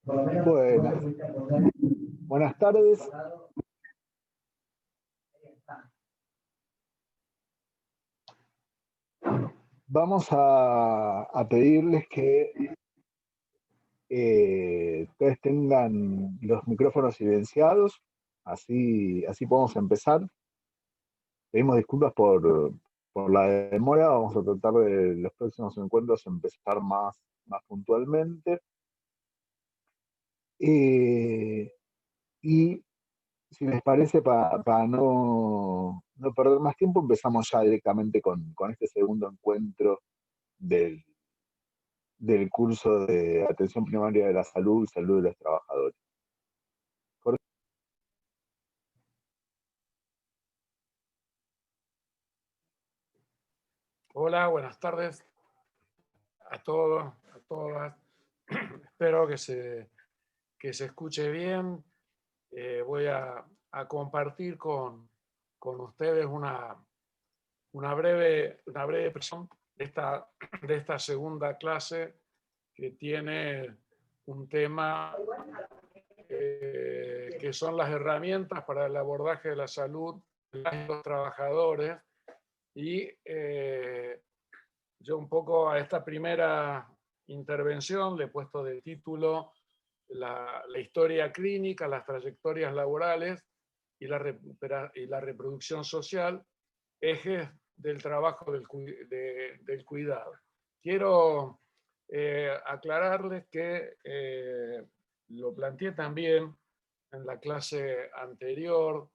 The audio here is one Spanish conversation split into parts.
Buenas, buenas tardes. Vamos a pedirles que ustedes tengan los micrófonos silenciados, así podemos empezar. Pedimos disculpas por la demora, vamos a tratar de los próximos encuentros empezar más puntualmente. Y si les parece, para no perder más tiempo, empezamos ya directamente con este segundo encuentro del curso de Atención Primaria de la Salud y Salud de los Trabajadores. Jorge. Hola, buenas tardes a todos, a todas. Espero que se escuche bien. Voy a compartir con ustedes una breve presentación de esta segunda clase, que tiene un tema que son las herramientas para el abordaje de la salud de los trabajadores. Y yo un poco a esta primera intervención le he puesto de título la historia clínica, las trayectorias laborales y la reproducción social, ejes del trabajo del cuidado. Quiero aclararles que lo planteé también en la clase anterior,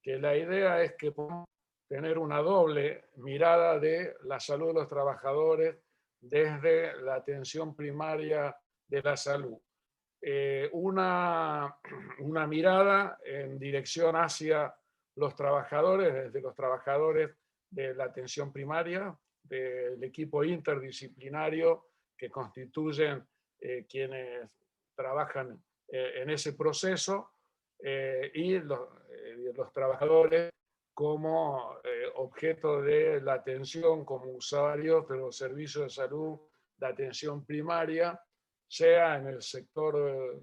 que la idea es que podemos tener una doble mirada de la salud de los trabajadores desde la atención primaria de la salud. Una mirada en dirección hacia los trabajadores, desde los trabajadores de la atención primaria, del equipo interdisciplinario que constituyen quienes trabajan en ese proceso, y los trabajadores como objeto de la atención, como usuarios de los servicios de salud de atención primaria, sea en el sector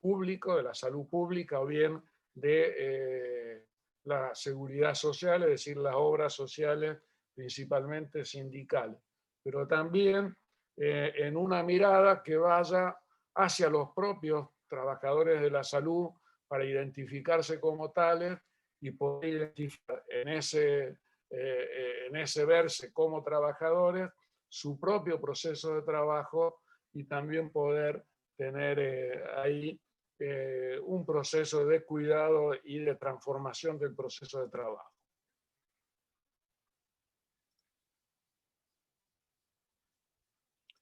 público, de la salud pública, o bien de la seguridad social, es decir, las obras sociales principalmente sindicales, pero también en una mirada que vaya hacia los propios trabajadores de la salud para identificarse como tales y poder identificar en ese verse como trabajadores su propio proceso de trabajo, y también poder tener ahí un proceso de cuidado y de transformación del proceso de trabajo.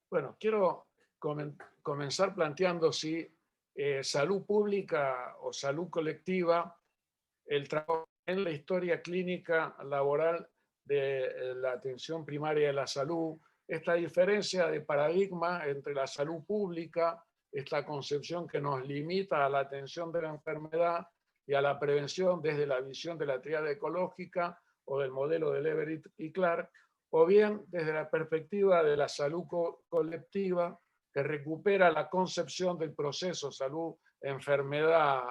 Bueno, quiero comenzar planteando si salud pública o salud colectiva, el trabajo en la historia clínica laboral de la atención primaria de la salud, esta diferencia de paradigma entre la salud pública, esta concepción que nos limita a la atención de la enfermedad y a la prevención desde la visión de la tríada ecológica o del modelo de Leverett y Clark, o bien desde la perspectiva de la salud colectiva, que recupera la concepción del proceso salud-enfermedad,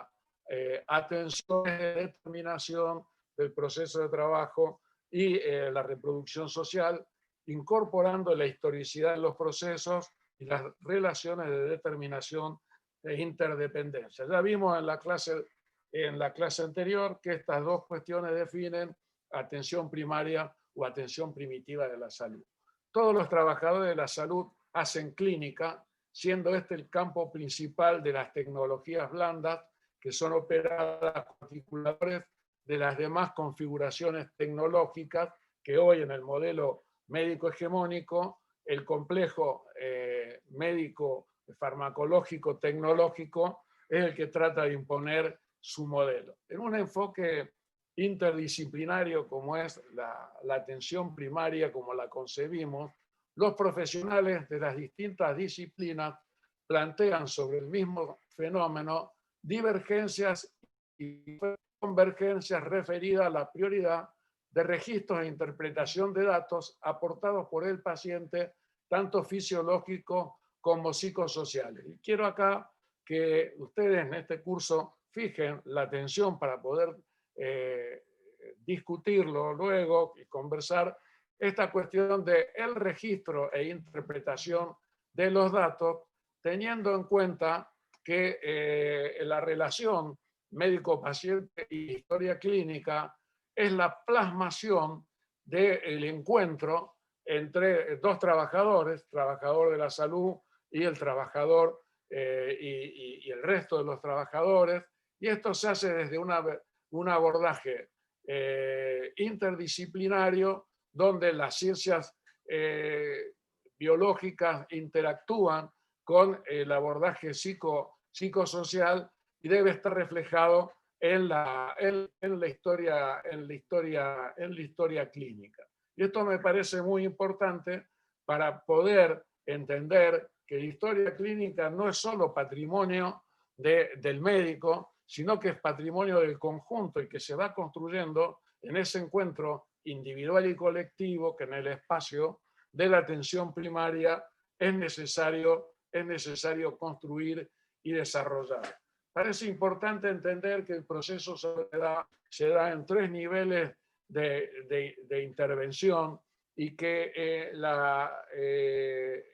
atención de determinación del proceso de trabajo y la reproducción social, incorporando la historicidad de los procesos y las relaciones de determinación e interdependencia. Ya vimos en la clase anterior que estas dos cuestiones definen atención primaria o atención primitiva de la salud. Todos los trabajadores de la salud hacen clínica, siendo este el campo principal de las tecnologías blandas, que son operadas por articuladores de las demás configuraciones tecnológicas que hoy en el modelo médico hegemónico, el complejo médico farmacológico tecnológico es el que trata de imponer su modelo. En un enfoque interdisciplinario como es la atención primaria, como la concebimos, los profesionales de las distintas disciplinas plantean sobre el mismo fenómeno divergencias y convergencias referidas a la prioridad de registros e interpretación de datos aportados por el paciente, tanto fisiológicos como psicosociales. Y quiero acá que ustedes en este curso fijen la atención para poder discutirlo luego y conversar esta cuestión de el registro e interpretación de los datos, teniendo en cuenta que la relación médico-paciente y historia clínica es la plasmación del encuentro entre dos trabajadores, trabajador de la salud y el trabajador y el resto de los trabajadores, y esto se hace desde un abordaje interdisciplinario donde las ciencias biológicas interactúan con el abordaje psicosocial y debe estar reflejado en la historia clínica. Y esto me parece muy importante para poder entender que la historia clínica no es solo patrimonio del médico, sino que es patrimonio del conjunto y que se va construyendo en ese encuentro individual y colectivo que en el espacio de la atención primaria es necesario construir y desarrollar. Parece importante entender que el proceso se da en 3 niveles de intervención y que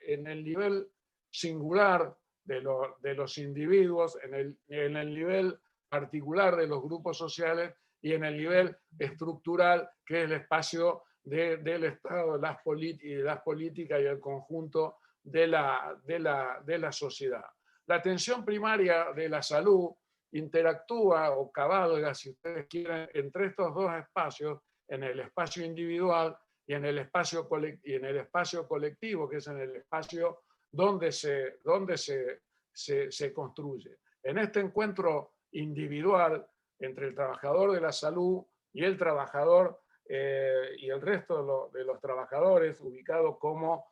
en el nivel singular de los individuos, en el nivel particular de los grupos sociales y en el nivel estructural, que es el espacio del Estado, de las políticas y el conjunto de la sociedad. La atención primaria de la salud interactúa o cabalga, si ustedes quieren, entre estos dos espacios, en el espacio individual y en el espacio colectivo, que es en el espacio donde se construye. En este encuentro individual entre el trabajador de la salud y el trabajador y el resto de los trabajadores ubicados como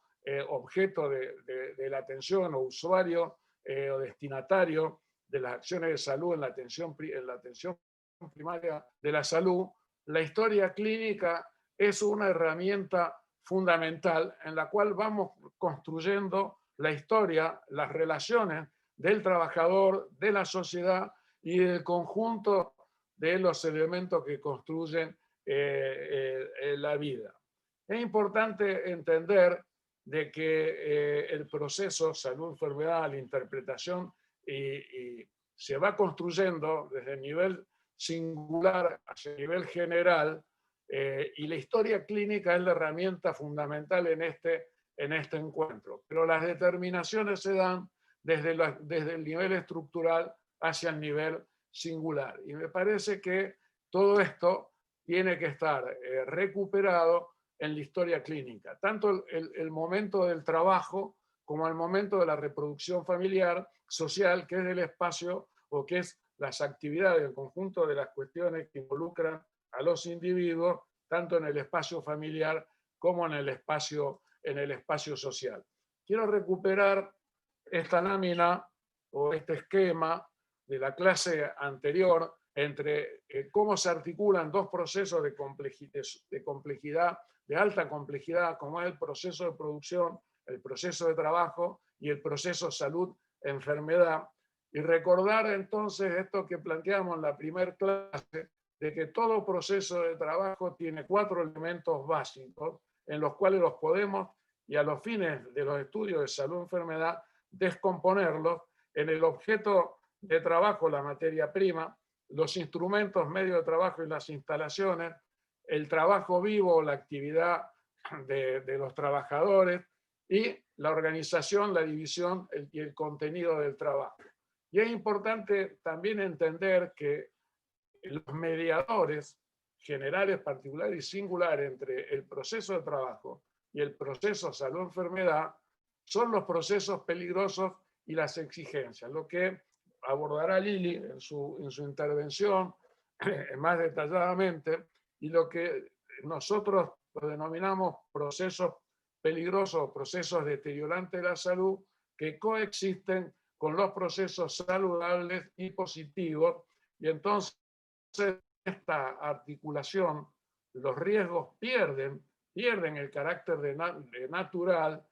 objeto de la atención o usuario o destinatario de las acciones de salud en la atención primaria de la salud, la historia clínica es una herramienta fundamental en la cual vamos construyendo la historia, las relaciones del trabajador, de la sociedad y del conjunto de los elementos que construyen la vida. Es importante entender de que el proceso salud-enfermedad, la interpretación, y se va construyendo desde el nivel singular hacia el nivel general, y la historia clínica es la herramienta fundamental en este encuentro. Pero las determinaciones se dan desde el nivel estructural hacia el nivel singular. Y me parece que todo esto tiene que estar recuperado en la historia clínica, tanto el momento del trabajo como el momento de la reproducción familiar, social, que es el espacio o que es las actividades, el conjunto de las cuestiones que involucran a los individuos, tanto en el espacio familiar como en el espacio social. Quiero recuperar esta lámina o este esquema de la clase anterior entre cómo se articulan dos procesos de complejidad, de alta complejidad, como es el proceso de producción, el proceso de trabajo y el proceso salud-enfermedad. Y recordar entonces esto que planteamos en la primera clase, de que todo proceso de trabajo tiene 4 elementos básicos en los cuales los podemos, y a los fines de los estudios de salud-enfermedad, descomponerlos en el objeto de trabajo, la materia prima, los instrumentos, medios de trabajo y las instalaciones, el trabajo vivo, la actividad de los trabajadores y la organización, la división y el contenido del trabajo. Y es importante también entender que los mediadores generales, particulares y singulares entre el proceso de trabajo y el proceso salud-enfermedad son los procesos peligrosos y las exigencias, lo que abordará Lili en su intervención más detalladamente, y lo que nosotros lo denominamos procesos peligrosos, procesos deteriorantes de la salud, que coexisten con los procesos saludables y positivos, y entonces esta articulación, los riesgos pierden el carácter de natural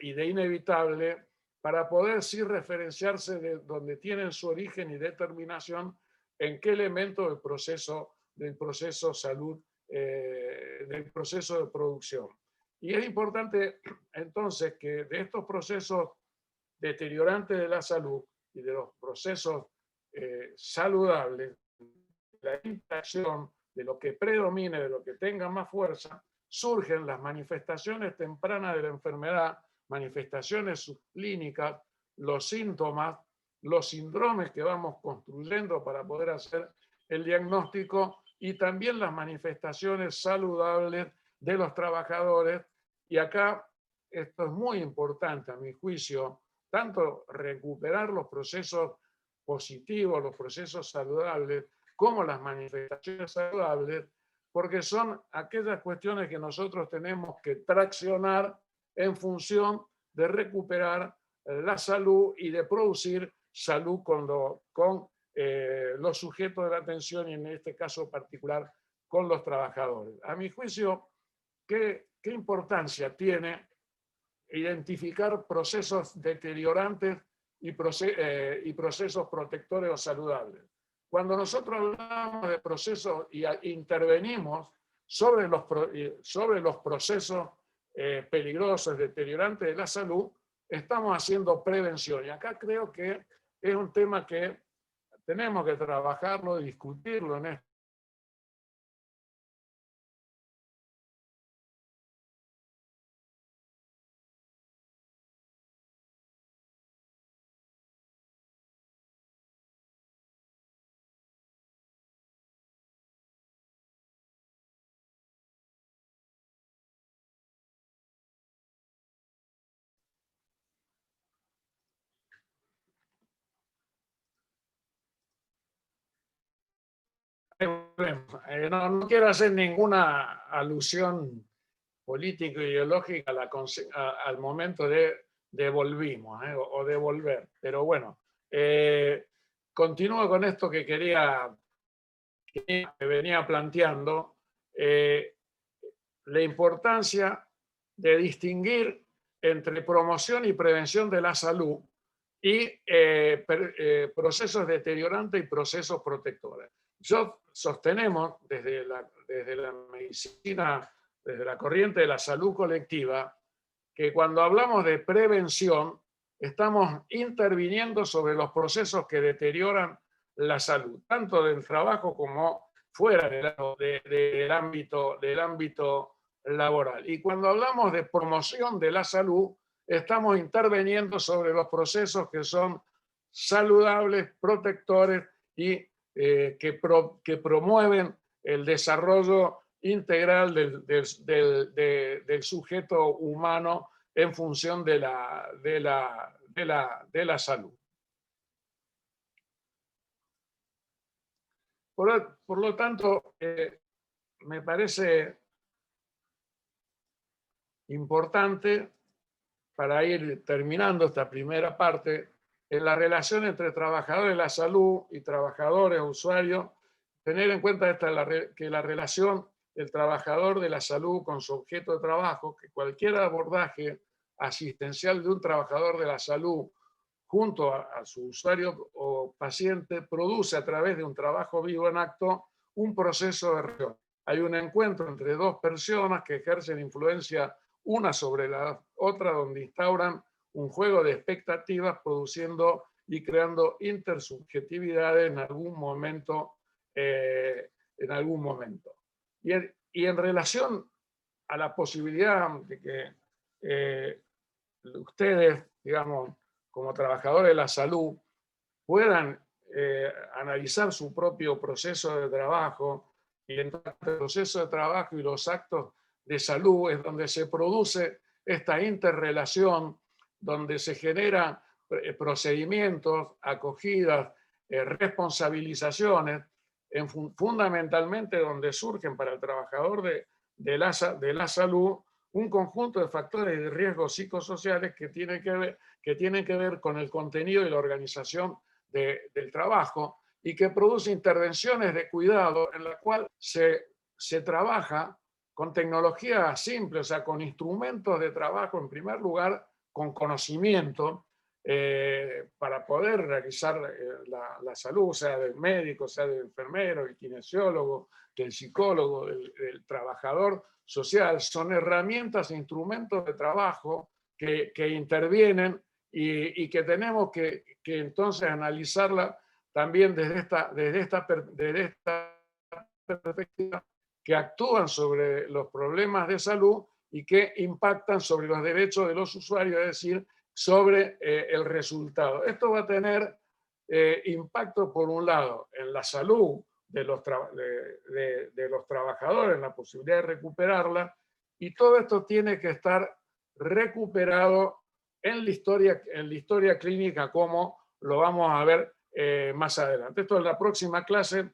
y de inevitable, para poder sí referenciarse de donde tienen su origen y determinación, en qué elemento del proceso salud, del proceso de producción. Y es importante entonces que de estos procesos deteriorantes de la salud y de los procesos saludables, la interacción de lo que predomine, de lo que tenga más fuerza, surgen las manifestaciones tempranas de la enfermedad, manifestaciones subclínicas, los síntomas, los síndromes que vamos construyendo para poder hacer el diagnóstico, y también las manifestaciones saludables de los trabajadores. Y acá esto es muy importante, a mi juicio, tanto recuperar los procesos positivos, los procesos saludables, como las manifestaciones saludables, porque son aquellas cuestiones que nosotros tenemos que traccionar en función de recuperar la salud y de producir salud con los sujetos de la atención, y en este caso particular con los trabajadores. A mi juicio, ¿qué importancia tiene identificar procesos deteriorantes y procesos protectores o saludables? Cuando nosotros hablamos de procesos y intervenimos sobre los procesos peligrosos, deteriorantes de la salud, estamos haciendo prevención. Y acá creo que es un tema que tenemos que trabajarlo y discutirlo en este. No quiero hacer ninguna alusión político-ideológica al momento de volvimos o de volver. Pero bueno, continúo con esto que venía planteando, la importancia de distinguir entre promoción y prevención de la salud y procesos deteriorantes y procesos protectores. Sostenemos desde la medicina, desde la corriente de la salud colectiva, que cuando hablamos de prevención estamos interviniendo sobre los procesos que deterioran la salud, tanto del trabajo como fuera del ámbito laboral. Y cuando hablamos de promoción de la salud, estamos interviniendo sobre los procesos que son saludables, protectores y que promueven el desarrollo integral del sujeto humano en función de la salud. Por lo tanto, me parece importante, para ir terminando esta primera parte, en la relación entre trabajadores de la salud y trabajadores usuarios, tener en cuenta que la relación del trabajador de la salud con su objeto de trabajo, que cualquier abordaje asistencial de un trabajador de la salud junto a su usuario o paciente produce, a través de un trabajo vivo en acto, un proceso de relación. Hay un encuentro entre dos personas que ejercen influencia una sobre la otra, donde instauran un juego de expectativas, produciendo y creando intersubjetividades en algún momento. Y en relación a la posibilidad de que ustedes, digamos, como trabajadores de la salud, puedan analizar su propio proceso de trabajo Y en el proceso de trabajo y los actos de salud es donde se produce esta interrelación, donde se generan procedimientos, acogidas, responsabilizaciones, fundamentalmente donde surgen para el trabajador de la salud un conjunto de factores de riesgo psicosociales que tienen que ver con el contenido y la organización del trabajo, y que produce intervenciones de cuidado en la cual se trabaja con tecnología simple, o sea, con instrumentos de trabajo, en primer lugar, con conocimiento, para poder realizar la salud, sea del médico, sea del enfermero, del kinesiólogo, del psicólogo, del trabajador social. Son herramientas e instrumentos de trabajo que intervienen y que tenemos que entonces analizarla también desde esta perspectiva, que actúan sobre los problemas de salud y que impactan sobre los derechos de los usuarios, es decir, sobre el resultado. Esto va a tener impacto, por un lado, en la salud de los trabajadores, en la posibilidad de recuperarla, y todo esto tiene que estar recuperado en la historia clínica, como lo vamos a ver más adelante. Esto es la próxima clase.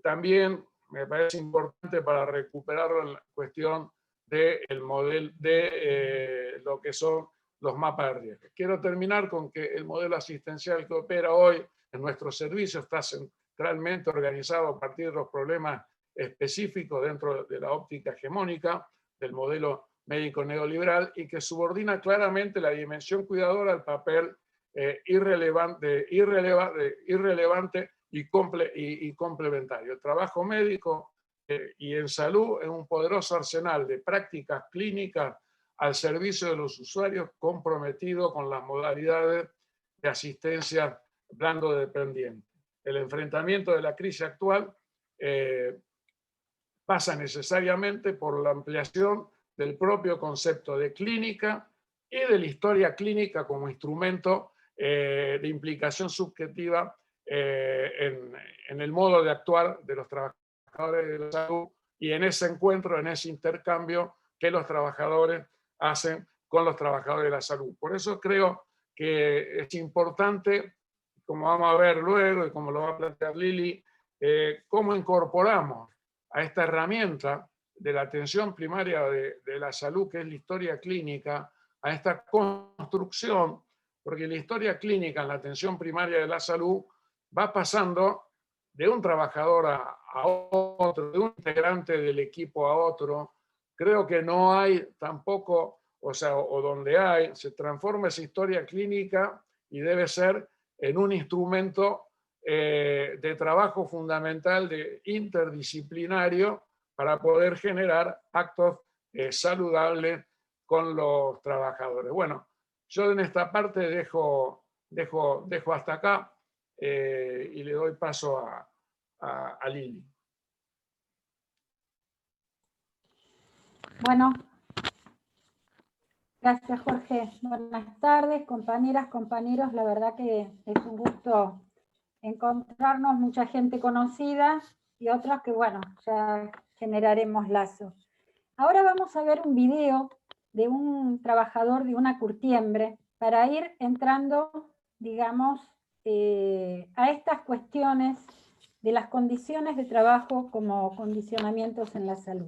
También me parece importante para recuperar la cuestión del modelo de lo que son los mapas de riesgo. Quiero terminar con que el modelo asistencial que opera hoy en nuestro servicio está centralmente organizado a partir de los problemas específicos dentro de la óptica hegemónica del modelo médico neoliberal, y que subordina claramente la dimensión cuidadora al papel irrelevante y complementario. El trabajo médico y en salud es un poderoso arsenal de prácticas clínicas al servicio de los usuarios, comprometido con las modalidades de asistencia blando dependiente. El enfrentamiento de la crisis actual pasa necesariamente por la ampliación del propio concepto de clínica y de la historia clínica como instrumento de implicación subjetiva en el modo de actuar de los trabajadores de la salud, y en ese encuentro, en ese intercambio que los trabajadores hacen con los trabajadores de la salud. Por eso creo que es importante, como vamos a ver luego y como lo va a plantear Lili, cómo incorporamos a esta herramienta de la atención primaria de la salud, que es la historia clínica, a esta construcción, porque la historia clínica en la atención primaria de la salud va pasando de un trabajador a otro, de un integrante del equipo a otro. Creo que no hay tampoco, o donde hay, se transforma esa historia clínica y debe ser en un instrumento de trabajo fundamental, de interdisciplinario, para poder generar actos saludables con los trabajadores. Bueno, yo en esta parte dejo hasta acá y le doy paso a Lili. Bueno, gracias Jorge. Buenas tardes, compañeras, compañeros. La verdad que es un gusto encontrarnos, mucha gente conocida y otros que, bueno, ya generaremos lazos. Ahora vamos a ver un video de un trabajador de una curtiembre para ir entrando, digamos, a estas cuestiones de las condiciones de trabajo como condicionamientos en la salud.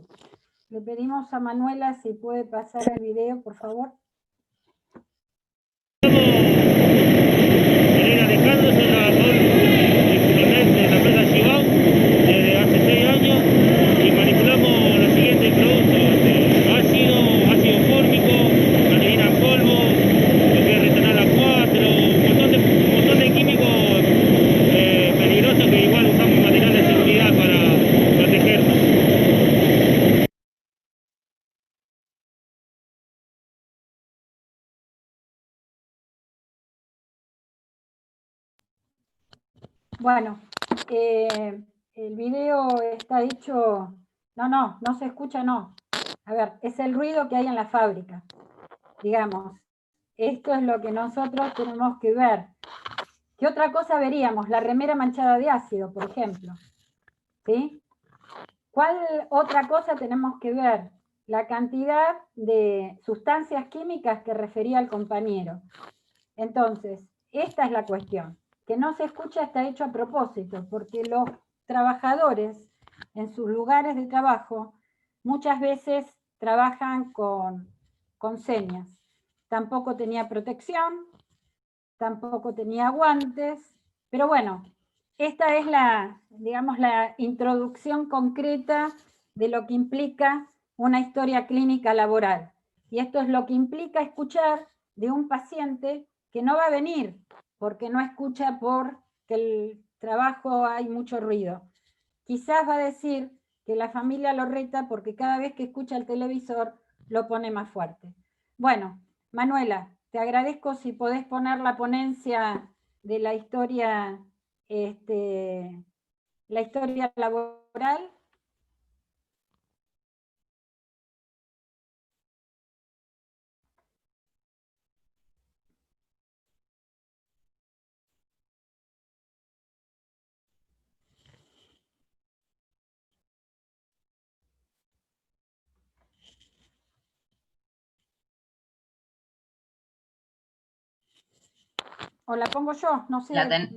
Le pedimos a Manuela si puede pasar el video, por favor. Alejandro, soy trabajador de la empresa Chivao desde hace 6 años y manipulamos los siguientes productos: ácido fórmico, vanilina en polvo, lo que es retanal A4, un montón de químicos peligrosos que igual usamos material de seguridad para protegernos. Bueno, el video está hecho... No se escucha, no. A ver, es el ruido que hay en la fábrica, digamos. Esto es lo que nosotros tenemos que ver. ¿Qué otra cosa veríamos? La remera manchada de ácido, por ejemplo. ¿Sí? ¿Cuál otra cosa tenemos que ver? La cantidad de sustancias químicas que refería el compañero. Entonces, esta es la cuestión. Que no se escucha está hecho a propósito, porque los trabajadores en sus lugares de trabajo muchas veces trabajan con señas. Tampoco tenía protección, tampoco tenía guantes, pero bueno, esta es digamos, la introducción concreta de lo que implica una historia clínica laboral. Y esto es lo que implica escuchar de un paciente que no va a venir porque no escucha porque el trabajo hay mucho ruido. Quizás va a decir que la familia lo reta porque cada vez que escucha el televisor lo pone más fuerte. Bueno, Manuela, te agradezco si podés poner la ponencia de la historia laboral. O la pongo yo, no sé.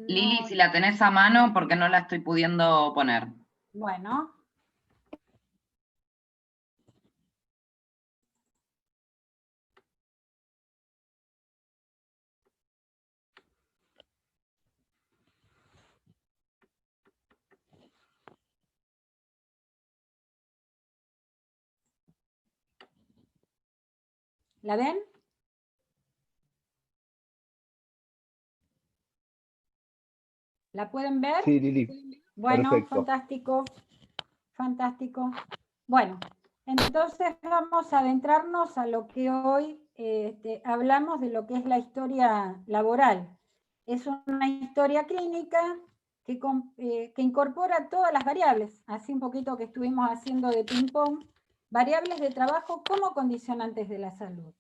Lili, si la tenés a mano, porque no la estoy pudiendo poner. Bueno. ¿La ven? ¿La pueden ver? Sí, Lili. Bueno, Perfecto. fantástico, fantástico. Bueno, entonces vamos a adentrarnos a lo que hoy hablamos de lo que es la historia laboral. Es una historia clínica que incorpora todas las variables, así un poquito que estuvimos haciendo de ping-pong, variables de trabajo como condicionantes de la salud.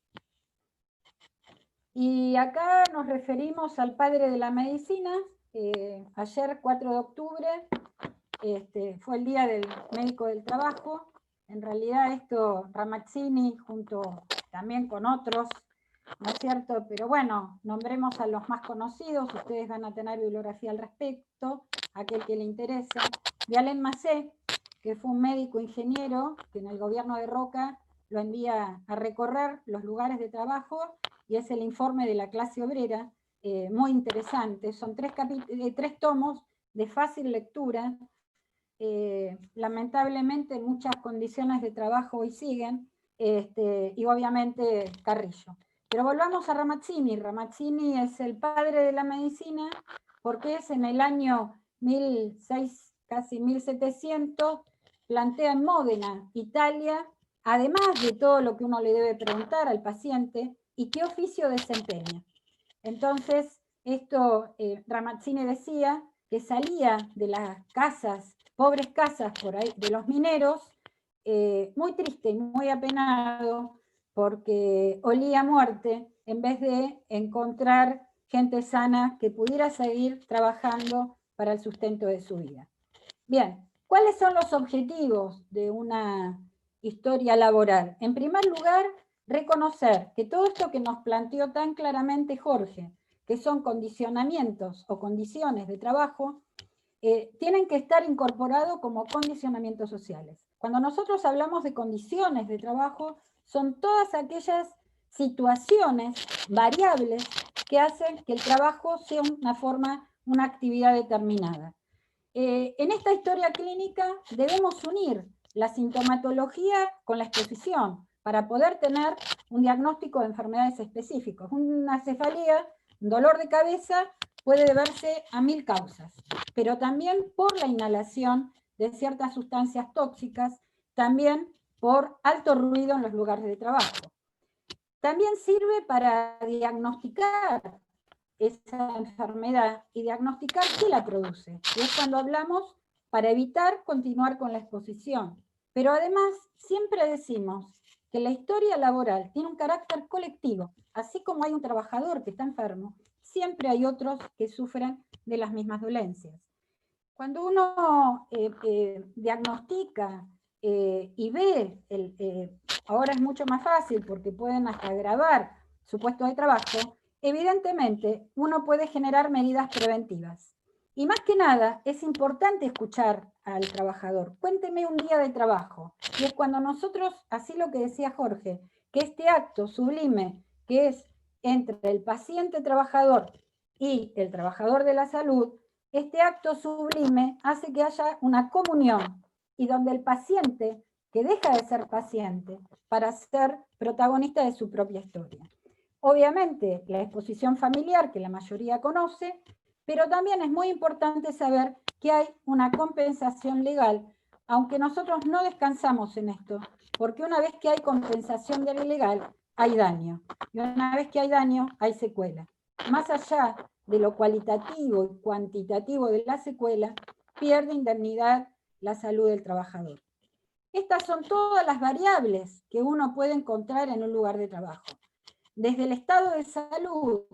Y acá nos referimos al padre de la medicina. Ayer, 4 de octubre, fue el Día del Médico del Trabajo. En realidad esto Ramazzini, junto también con otros, ¿no es cierto? Pero bueno, nombremos a los más conocidos, ustedes van a tener bibliografía al respecto, aquel que le interese. Vialén Macé, que fue un médico ingeniero que en el gobierno de Roca lo envía a recorrer los lugares de trabajo, y es el informe de la clase obrera, muy interesante. Son 3 tomos de fácil lectura. Lamentablemente muchas condiciones de trabajo hoy siguen, y obviamente Carrillo. Pero volvamos a Ramazzini. Ramazzini es el padre de la medicina porque es en el año 1700, plantea en Módena, Italia, además de todo lo que uno le debe preguntar al paciente, ¿y qué oficio desempeña? Entonces, Ramazzini decía que salía de las casas, pobres casas por ahí, de los mineros, muy triste y muy apenado, porque olía a muerte, en vez de encontrar gente sana que pudiera seguir trabajando para el sustento de su vida. Bien, ¿cuáles son los objetivos de una historia laboral? En primer lugar, reconocer que todo esto que nos planteó tan claramente Jorge, que son condicionamientos o condiciones de trabajo, tienen que estar incorporados como condicionamientos sociales. Cuando nosotros hablamos de condiciones de trabajo, son todas aquellas situaciones, variables, que hacen que el trabajo sea una actividad determinada. En esta historia clínica debemos unir la sintomatología con la exposición para poder tener un diagnóstico de enfermedades específicos. Una cefalea, un dolor de cabeza, puede deberse a 1000 causas, pero también por la inhalación de ciertas sustancias tóxicas, también por alto ruido en los lugares de trabajo. También sirve para diagnosticar esa enfermedad y diagnosticar qué la produce. Y es cuando hablamos para evitar continuar con la exposición. Pero además, siempre decimos que la historia laboral tiene un carácter colectivo. Así como hay un trabajador que está enfermo, siempre hay otros que sufren de las mismas dolencias. Cuando uno diagnostica y ve, ahora es mucho más fácil porque pueden hasta grabar su puesto de trabajo, evidentemente uno puede generar medidas preventivas. Y más que nada, es importante escuchar al trabajador. Cuénteme un día de trabajo. Y es cuando nosotros, así lo que decía Jorge, que este acto sublime, que es entre el paciente trabajador y el trabajador de la salud, este acto sublime hace que haya una comunión y donde el paciente, que deja de ser paciente para ser protagonista de su propia historia. Obviamente, la exposición familiar, que la mayoría conoce, pero también es muy importante saber que hay una compensación legal, aunque nosotros no descansamos en esto, porque una vez que hay compensación del legal, hay daño. Y una vez que hay daño, hay secuela. Más allá de lo cualitativo y cuantitativo de la secuela, pierde indemnidad la salud del trabajador. Estas son todas las variables que uno puede encontrar en un lugar de trabajo. Desde el estado de salud,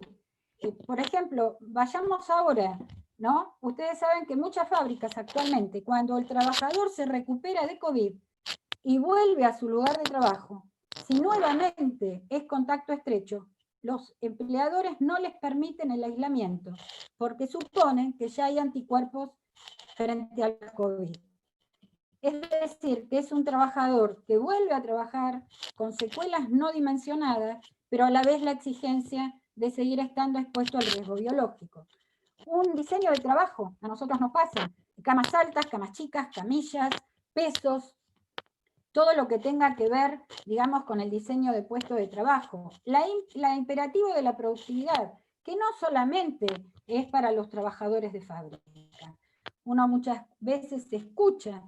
por ejemplo, vayamos ahora, ¿no? Ustedes saben que muchas fábricas actualmente, cuando el trabajador se recupera de COVID y vuelve a su lugar de trabajo, si nuevamente es contacto estrecho, los empleadores no les permiten el aislamiento, porque suponen que ya hay anticuerpos frente al COVID. Es decir, que es un trabajador que vuelve a trabajar con secuelas no dimensionadas, pero a la vez la exigencia de seguir estando expuesto al riesgo biológico. Un diseño de trabajo, a nosotros nos pasa, camas altas, camas chicas, camillas, pesos, todo lo que tenga que ver, digamos, con el diseño de puesto de trabajo. La imperativo de la productividad, que no solamente es para los trabajadores de fábrica. Uno muchas veces escucha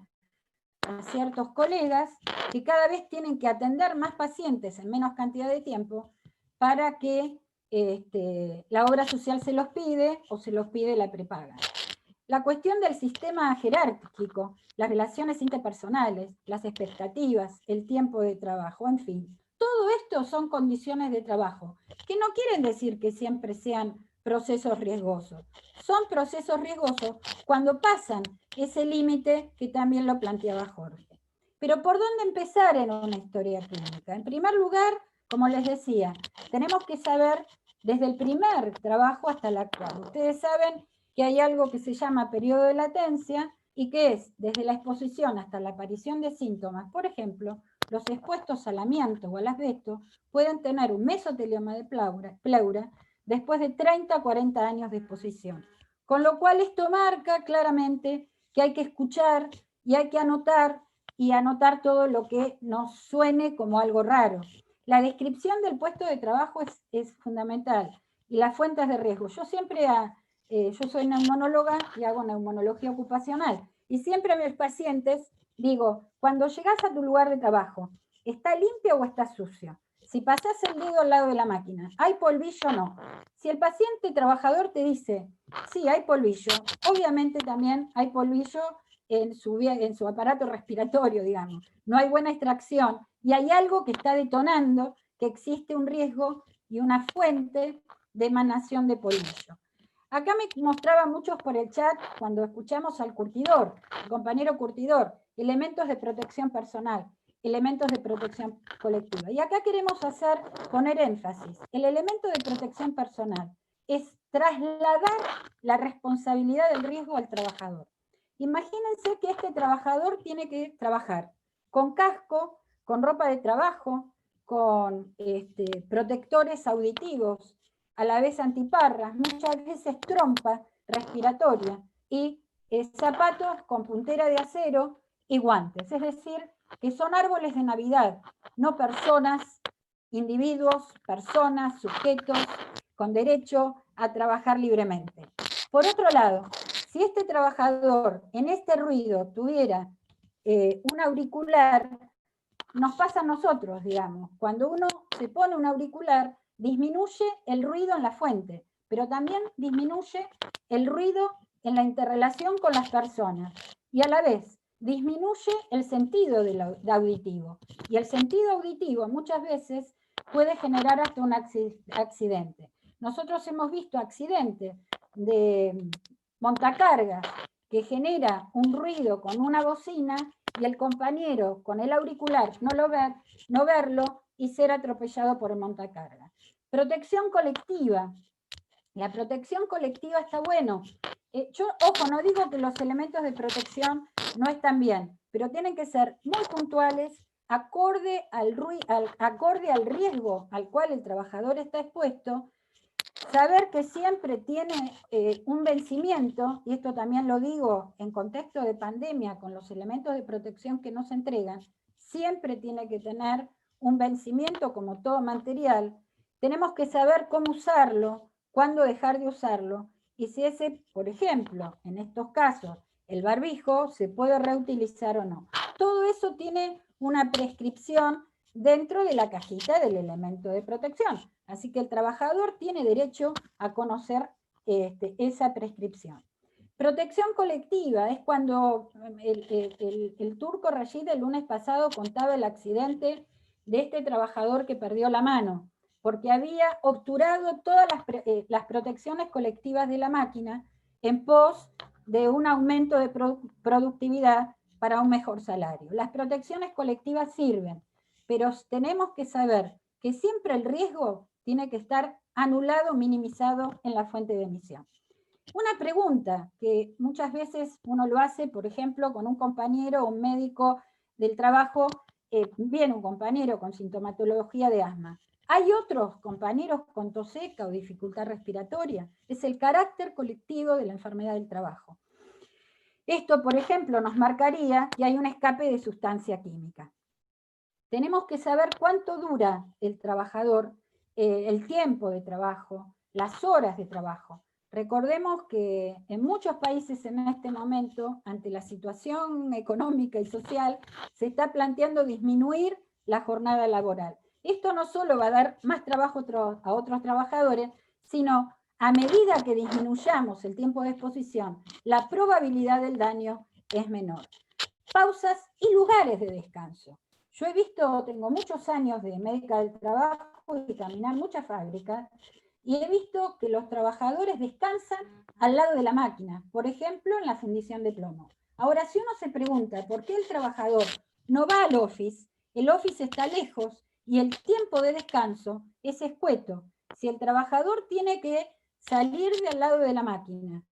a ciertos colegas que cada vez tienen que atender más pacientes en menos cantidad de tiempo para que la obra social se los pide o se los pide la prepaga. La cuestión del sistema jerárquico, las relaciones interpersonales, las expectativas, el tiempo de trabajo, en fin. Todo esto son condiciones de trabajo, que no quieren decir que siempre sean procesos riesgosos. Son procesos riesgosos cuando pasan ese límite que también lo planteaba Jorge. Pero ¿por dónde empezar en una historia clínica? En primer lugar, como les decía, tenemos que saber desde el primer trabajo hasta el actual. Ustedes saben que hay algo que se llama periodo de latencia y que es desde la exposición hasta la aparición de síntomas. Por ejemplo, los expuestos al amianto o al asbesto pueden tener un mesotelioma de pleura después de 30 a 40 años de exposición. Con lo cual esto marca claramente que hay que escuchar y hay que anotar y anotar todo lo que nos suene como algo raro. La descripción del puesto de trabajo es fundamental y las fuentes de riesgo. Yo siempre yo soy neumonóloga y hago neumonología ocupacional. Y siempre a mis pacientes digo, cuando llegas a tu lugar de trabajo, ¿está limpio o está sucio? Si pasás el dedo al lado de la máquina, ¿hay polvillo o no? Si el paciente trabajador te dice, sí, hay polvillo, obviamente también hay polvillo en su aparato respiratorio, digamos. No hay buena extracción y hay algo que está detonando que existe un riesgo y una fuente de emanación de polvillo. Acá me mostraba muchos por el chat cuando escuchamos al curtidor, el compañero curtidor, elementos de protección personal, elementos de protección colectiva. Y acá queremos poner énfasis. El elemento de protección personal es trasladar la responsabilidad del riesgo al trabajador. Imagínense que este trabajador tiene que trabajar con casco, con ropa de trabajo, con protectores auditivos, a la vez antiparras, muchas veces trompa respiratoria y zapatos con puntera de acero y guantes. Es decir, que son árboles de Navidad, no personas, individuos, personas, sujetos con derecho a trabajar libremente. Por otro lado, si este trabajador en este ruido tuviera un auricular, nos pasa a nosotros, digamos. Cuando uno se pone un auricular, disminuye el ruido en la fuente, pero también disminuye el ruido en la interrelación con las personas. Y a la vez, disminuye el sentido de auditivo. Y el sentido auditivo muchas veces puede generar hasta un accidente. Nosotros hemos visto accidentes de montacargas que genera un ruido con una bocina y el compañero con el auricular no verlo y ser atropellado por el montacarga. Protección colectiva. La protección colectiva está bueno. Yo, ojo, no digo que los elementos de protección no están bien, pero tienen que ser muy puntuales, acorde al riesgo al cual el trabajador está expuesto, saber que siempre tiene un vencimiento, y esto también lo digo en contexto de pandemia, con los elementos de protección que nos entregan, siempre tiene que tener un vencimiento como todo material. Tenemos que saber cómo usarlo, cuándo dejar de usarlo, y si ese, por ejemplo, en estos casos, el barbijo se puede reutilizar o no. Todo eso tiene una prescripción dentro de la cajita del elemento de protección. Así que el trabajador tiene derecho a conocer esa prescripción. Protección colectiva es cuando el turco Rashid el lunes pasado contaba el accidente de este trabajador que perdió la mano, porque había obturado todas las protecciones colectivas de la máquina en pos de un aumento de productividad para un mejor salario. Las protecciones colectivas sirven, pero tenemos que saber que siempre el riesgo tiene que estar anulado, minimizado en la fuente de emisión. Una pregunta que muchas veces uno lo hace, por ejemplo, con un compañero o un médico del trabajo, viene un compañero con sintomatología de asma. ¿Hay otros compañeros con tos seca o dificultad respiratoria? Es el carácter colectivo de la enfermedad del trabajo. Esto, por ejemplo, nos marcaría que hay un escape de sustancia química. Tenemos que saber cuánto dura el trabajador, el tiempo de trabajo, las horas de trabajo. Recordemos que en muchos países en este momento, ante la situación económica y social, se está planteando disminuir la jornada laboral. Esto no solo va a dar más trabajo a otros trabajadores, sino a medida que disminuyamos el tiempo de exposición, la probabilidad del daño es menor. Pausas y lugares de descanso. Yo he visto, tengo muchos años de médica del trabajo y caminar muchas fábricas, y he visto que los trabajadores descansan al lado de la máquina, por ejemplo, en la fundición de plomo. Ahora, si uno se pregunta por qué el trabajador no va al office, el office está lejos y el tiempo de descanso es escueto. Si el trabajador tiene que salir de al lado de la máquina,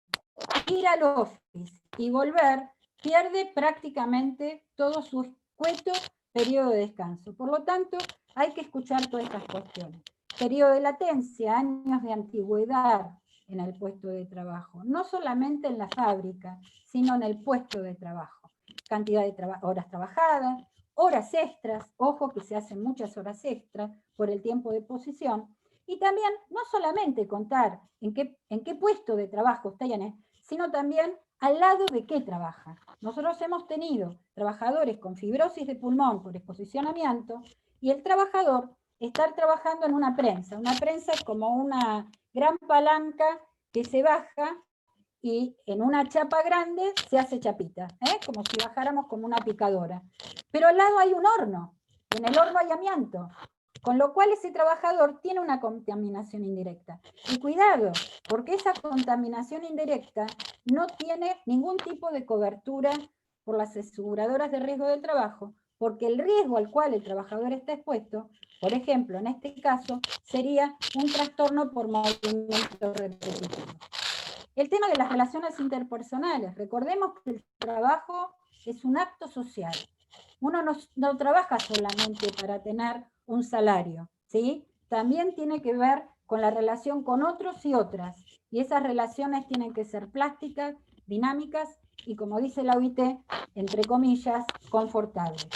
ir al office y volver, pierde prácticamente todo su escueto periodo de descanso. Por lo tanto, hay que escuchar todas estas cuestiones. Periodo de latencia, años de antigüedad en el puesto de trabajo. No solamente en la fábrica, sino en el puesto de trabajo. Cantidad de horas trabajadas, horas extras, ojo que se hacen muchas horas extras por el tiempo de posición. Y también, no solamente contar en qué puesto de trabajo tiene, sino también al lado de qué trabaja. Nosotros hemos tenido trabajadores con fibrosis de pulmón por exposición a amianto y el trabajador estar trabajando en una prensa. Una prensa es como una gran palanca que se baja y en una chapa grande se hace chapita, como si bajáramos como una picadora. Pero al lado hay un horno, y en el horno hay amianto, con lo cual ese trabajador tiene una contaminación indirecta. Y cuidado, porque esa contaminación indirecta no tiene ningún tipo de cobertura por las aseguradoras de riesgo del trabajo, porque el riesgo al cual el trabajador está expuesto, por ejemplo, en este caso, sería un trastorno por movimiento repetitivo. El tema de las relaciones interpersonales. Recordemos que el trabajo es un acto social. Uno no trabaja solamente para tener un salario, ¿sí? También tiene que ver con la relación con otros y otras. Y esas relaciones tienen que ser plásticas, dinámicas y, como dice la OIT, entre comillas, confortables.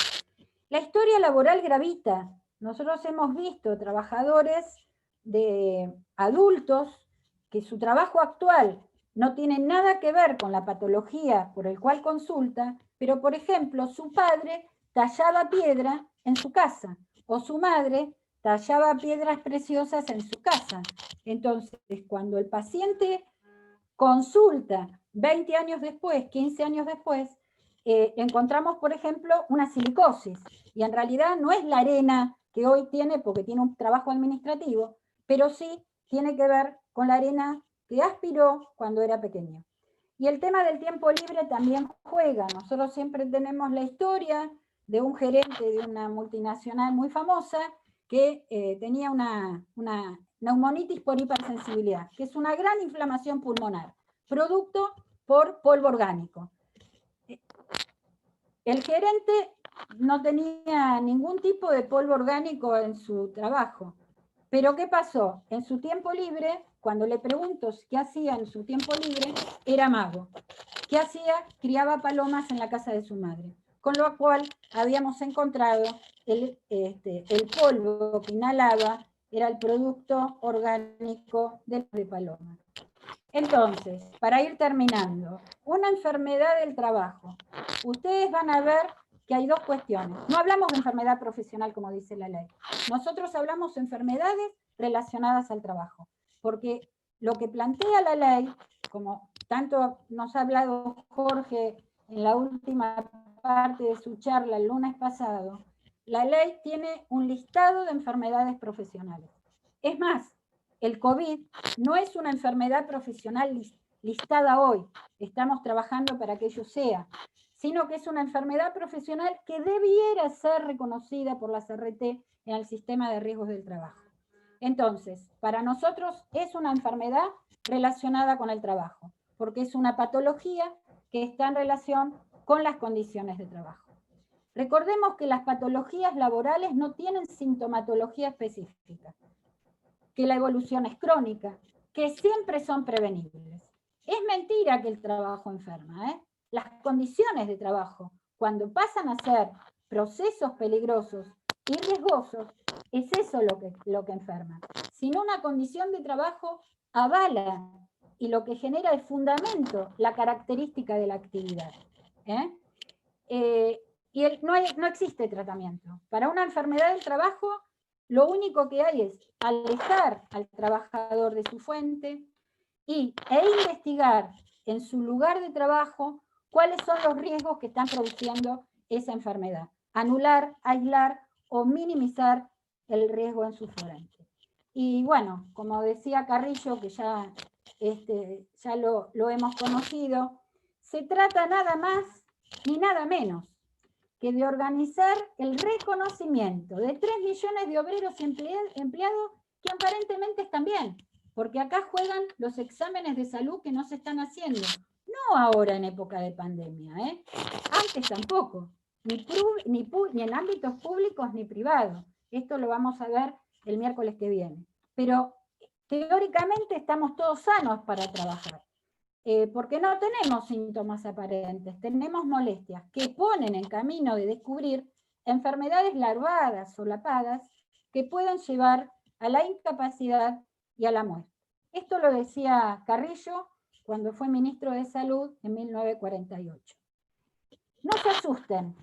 La historia laboral gravita. Nosotros hemos visto trabajadores de adultos que su trabajo actual no tiene nada que ver con la patología por el cual consulta, pero por ejemplo su padre tallaba piedra en su casa, o su madre tallaba piedras preciosas en su casa. Entonces, cuando el paciente consulta 20 años después, 15 años después, encontramos, por ejemplo, una silicosis, y en realidad no es la arena que hoy tiene porque tiene un trabajo administrativo, pero sí tiene que ver con la arena que aspiró cuando era pequeño. Y el tema del tiempo libre también juega. Nosotros siempre tenemos la historia de un gerente de una multinacional muy famosa que tenía una neumonitis por hipersensibilidad, que es una gran inflamación pulmonar, producto por polvo orgánico. El gerente no tenía ningún tipo de polvo orgánico en su trabajo. Pero ¿qué pasó? En su tiempo libre, cuando le pregunto qué hacía en su tiempo libre, era mago. ¿Qué hacía? Criaba palomas en la casa de su madre. Con lo cual habíamos encontrado el polvo que inhalaba era el producto orgánico de paloma. Entonces, para ir terminando, una enfermedad del trabajo. Ustedes van a ver que hay dos cuestiones. No hablamos de enfermedad profesional, como dice la ley. Nosotros hablamos de enfermedades relacionadas al trabajo. Porque lo que plantea la ley, como tanto nos ha hablado Jorge en la última parte de su charla el lunes pasado, la ley tiene un listado de enfermedades profesionales. Es más, el COVID no es una enfermedad profesional listada hoy, estamos trabajando para que ello sea, sino que es una enfermedad profesional que debiera ser reconocida por la CRT en el sistema de riesgos del trabajo. Entonces, para nosotros es una enfermedad relacionada con el trabajo, porque es una patología que está en relación con las condiciones de trabajo. Recordemos que las patologías laborales no tienen sintomatología específica, que la evolución es crónica, que siempre son prevenibles. Es mentira que el trabajo enferma, ¿eh? Las condiciones de trabajo, cuando pasan a ser procesos peligrosos y riesgosos, es eso lo que enferma. Sino una condición de trabajo avala y lo que genera el fundamento, la característica de la actividad. No existe tratamiento. Para una enfermedad del trabajo, lo único que hay es alejar al trabajador de su fuente e investigar en su lugar de trabajo cuáles son los riesgos que están produciendo esa enfermedad. Anular, aislar o minimizar el riesgo en su fuente. Y bueno, como decía Carrillo, que ya lo hemos conocido, se trata nada más ni nada menos que de organizar el reconocimiento de 3 millones de obreros empleados que aparentemente están bien, porque acá juegan los exámenes de salud que no se están haciendo, no ahora en época de pandemia, antes tampoco, ni en ámbitos públicos ni privados. Esto lo vamos a ver el miércoles que viene. Pero teóricamente estamos todos sanos para trabajar. Porque no tenemos síntomas aparentes, tenemos molestias que ponen en camino de descubrir enfermedades larvadas, solapadas, que pueden llevar a la incapacidad y a la muerte. Esto lo decía Carrillo cuando fue ministro de Salud en 1948. No se asusten,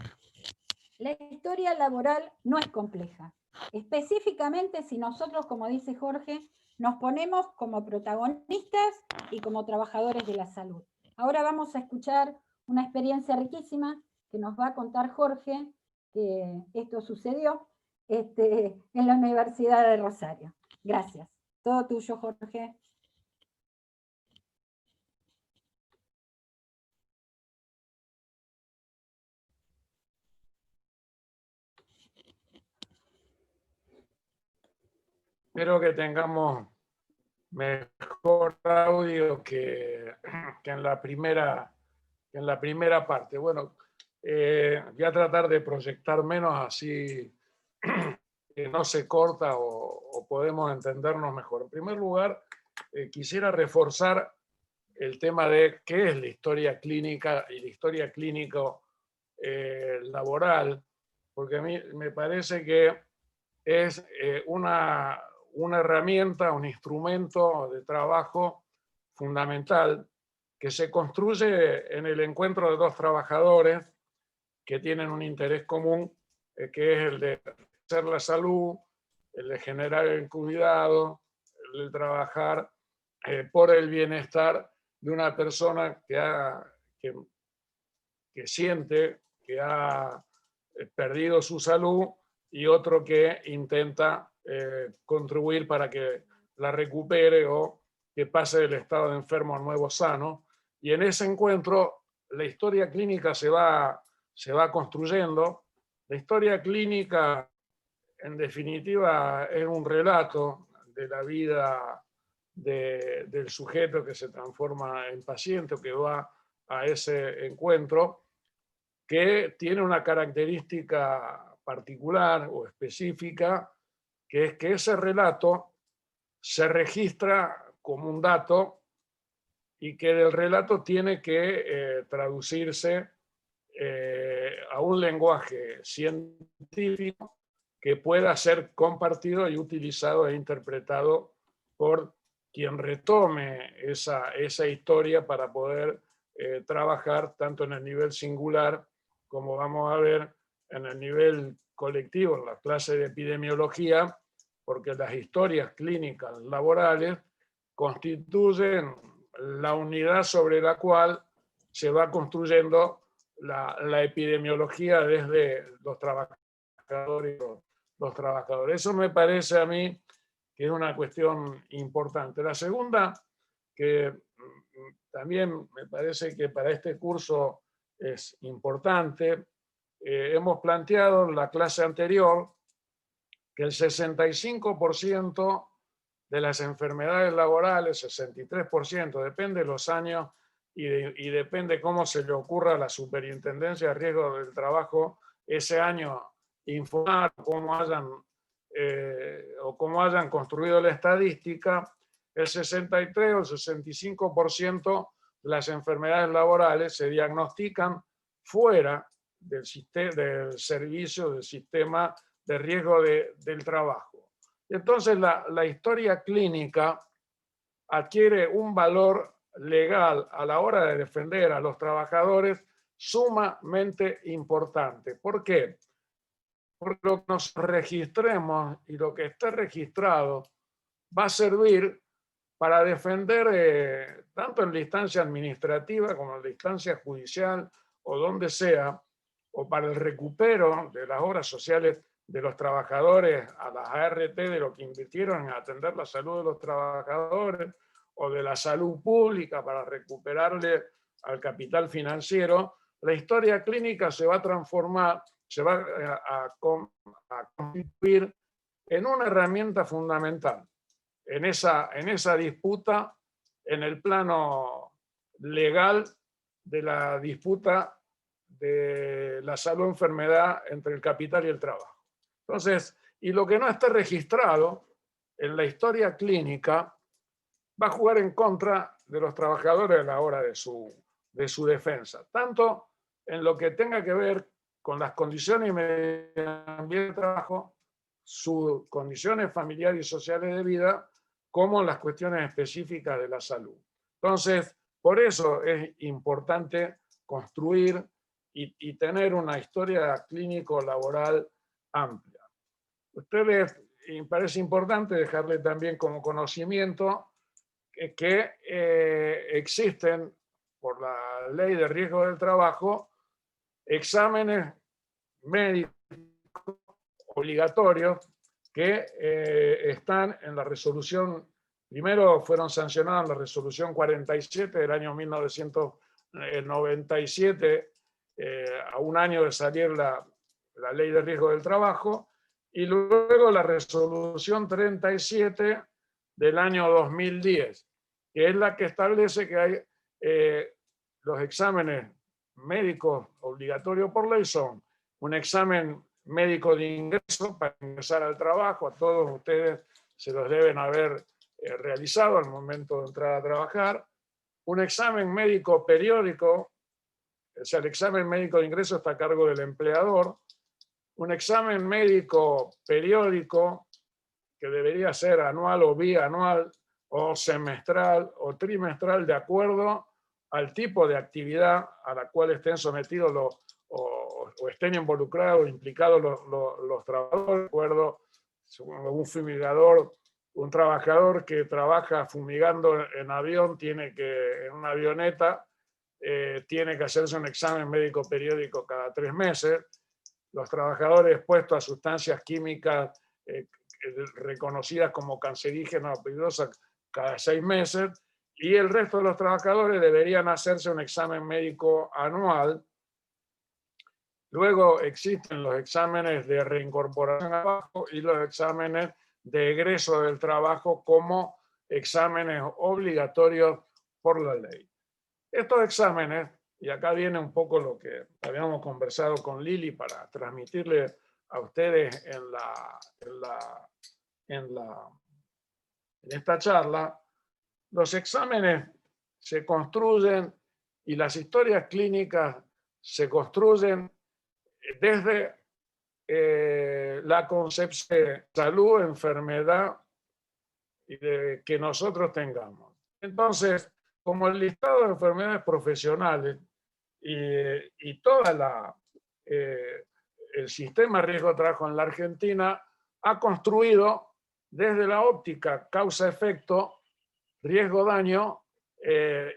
la historia laboral no es compleja. Específicamente si nosotros, como dice Jorge, nos ponemos como protagonistas y como trabajadores de la salud. Ahora vamos a escuchar una experiencia riquísima que nos va a contar Jorge, que esto sucedió en la Universidad de Rosario. Gracias. Todo tuyo, Jorge. Espero que tengamos mejor audio que en la primera parte. Bueno, voy a tratar de proyectar menos, así que no se corta o podemos entendernos mejor. En primer lugar, quisiera reforzar el tema de qué es la historia clínica y la historia clínico laboral, porque a mí me parece que es una herramienta, un instrumento de trabajo fundamental que se construye en el encuentro de dos trabajadores que tienen un interés común, que es el de hacer la salud, el de generar el cuidado, el de trabajar por el bienestar de una persona que siente que ha perdido su salud y otro que intenta contribuir para que la recupere o que pase del estado de enfermo a nuevo sano, Y en ese encuentro la historia clínica se va construyendo. La historia clínica, en definitiva, es un relato de la vida del sujeto que se transforma en paciente o que va a ese encuentro, que tiene una característica particular o específica, que es que ese relato se registra como un dato y que del relato tiene que traducirse a un lenguaje científico que pueda ser compartido y utilizado e interpretado por quien retome esa historia para poder trabajar tanto en el nivel singular como vamos a ver en el nivel colectivo, en la clase de epidemiología, porque las historias clínicas laborales constituyen la unidad sobre la cual se va construyendo la epidemiología desde los trabajadores. Eso me parece a mí que es una cuestión importante. La segunda, que también me parece que para este curso es importante, hemos planteado en la clase anterior que el 65% de las enfermedades laborales, 63%, depende de los años y depende cómo se le ocurra a la Superintendencia de Riesgo del Trabajo ese año informar cómo hayan construido la estadística, el 63 o el 65% de las enfermedades laborales se diagnostican fuera del servicio, del sistema de riesgo del trabajo. Entonces la historia clínica adquiere un valor legal a la hora de defender a los trabajadores sumamente importante. ¿Por qué? Porque lo que nos registremos y lo que esté registrado va a servir para defender tanto en la instancia administrativa como en la instancia judicial o donde sea, o para el recupero de las obras sociales de los trabajadores a las ART, de lo que invirtieron en atender la salud de los trabajadores, o de la salud pública para recuperarle al capital financiero, la historia clínica se va a transformar, se va a constituir en una herramienta fundamental en esa disputa, en el plano legal de la disputa de la salud-enfermedad entre el capital y el trabajo. Entonces, y lo que no está registrado en la historia clínica va a jugar en contra de los trabajadores a la hora de su defensa, tanto en lo que tenga que ver con las condiciones y medio ambiente de trabajo, sus condiciones familiares y sociales de vida, como en las cuestiones específicas de la salud. Entonces, por eso es importante construir y tener una historia clínico-laboral amplia. Ustedes, me parece importante dejarle también como conocimiento que existen, por la ley de riesgo del trabajo, exámenes médicos obligatorios que están en la resolución, primero fueron sancionados en la resolución 47 del año 1997, a un año de salir la ley de riesgo del trabajo, y luego la resolución 37 del año 2010, que es la que establece que hay los exámenes médicos obligatorios por ley son un examen médico de ingreso para ingresar al trabajo, a todos ustedes se los deben haber realizado al momento de entrar a trabajar, un examen médico periódico, o sea, el examen médico de ingreso está a cargo del empleador, un examen médico periódico que debería ser anual o bianual o semestral o trimestral de acuerdo al tipo de actividad a la cual estén sometidos o estén involucrados o implicados los trabajadores. De acuerdo, un fumigador, un trabajador que trabaja fumigando en avión, en una avioneta, tiene que hacerse un examen médico periódico cada 3 meses. Los trabajadores expuestos a sustancias químicas reconocidas como cancerígenas o peligrosas cada 6 meses, y el resto de los trabajadores deberían hacerse un examen médico anual. Luego existen los exámenes de reincorporación al trabajo y los exámenes de egreso del trabajo como exámenes obligatorios por la ley. Estos exámenes, y acá viene un poco lo que habíamos conversado con Lili para transmitirle a ustedes en esta charla, los exámenes se construyen y las historias clínicas se construyen desde la concepción de salud, enfermedad y de que nosotros tengamos. Entonces, como el listado de enfermedades profesionales y toda el sistema de riesgo de trabajo en la Argentina ha construido desde la óptica causa-efecto, riesgo-daño,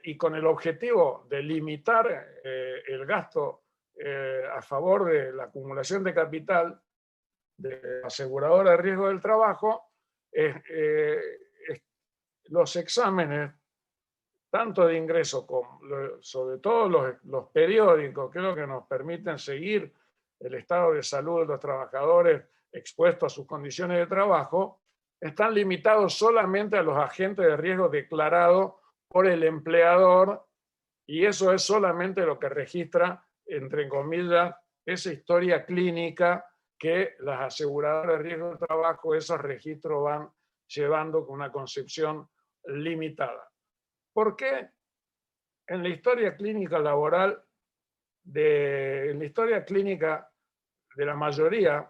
y con el objetivo de limitar el gasto a favor de la acumulación de capital de la aseguradora de riesgo del trabajo, los exámenes, tanto de ingreso como sobre todo los periódicos, que es lo que nos permiten seguir el estado de salud de los trabajadores expuestos a sus condiciones de trabajo, están limitados solamente a los agentes de riesgo declarados por el empleador, y eso es solamente lo que registra, entre comillas, esa historia clínica que las aseguradoras de riesgo de trabajo, esos registros van llevando con una concepción limitada. ¿Por qué en la historia clínica laboral, en la historia clínica de la mayoría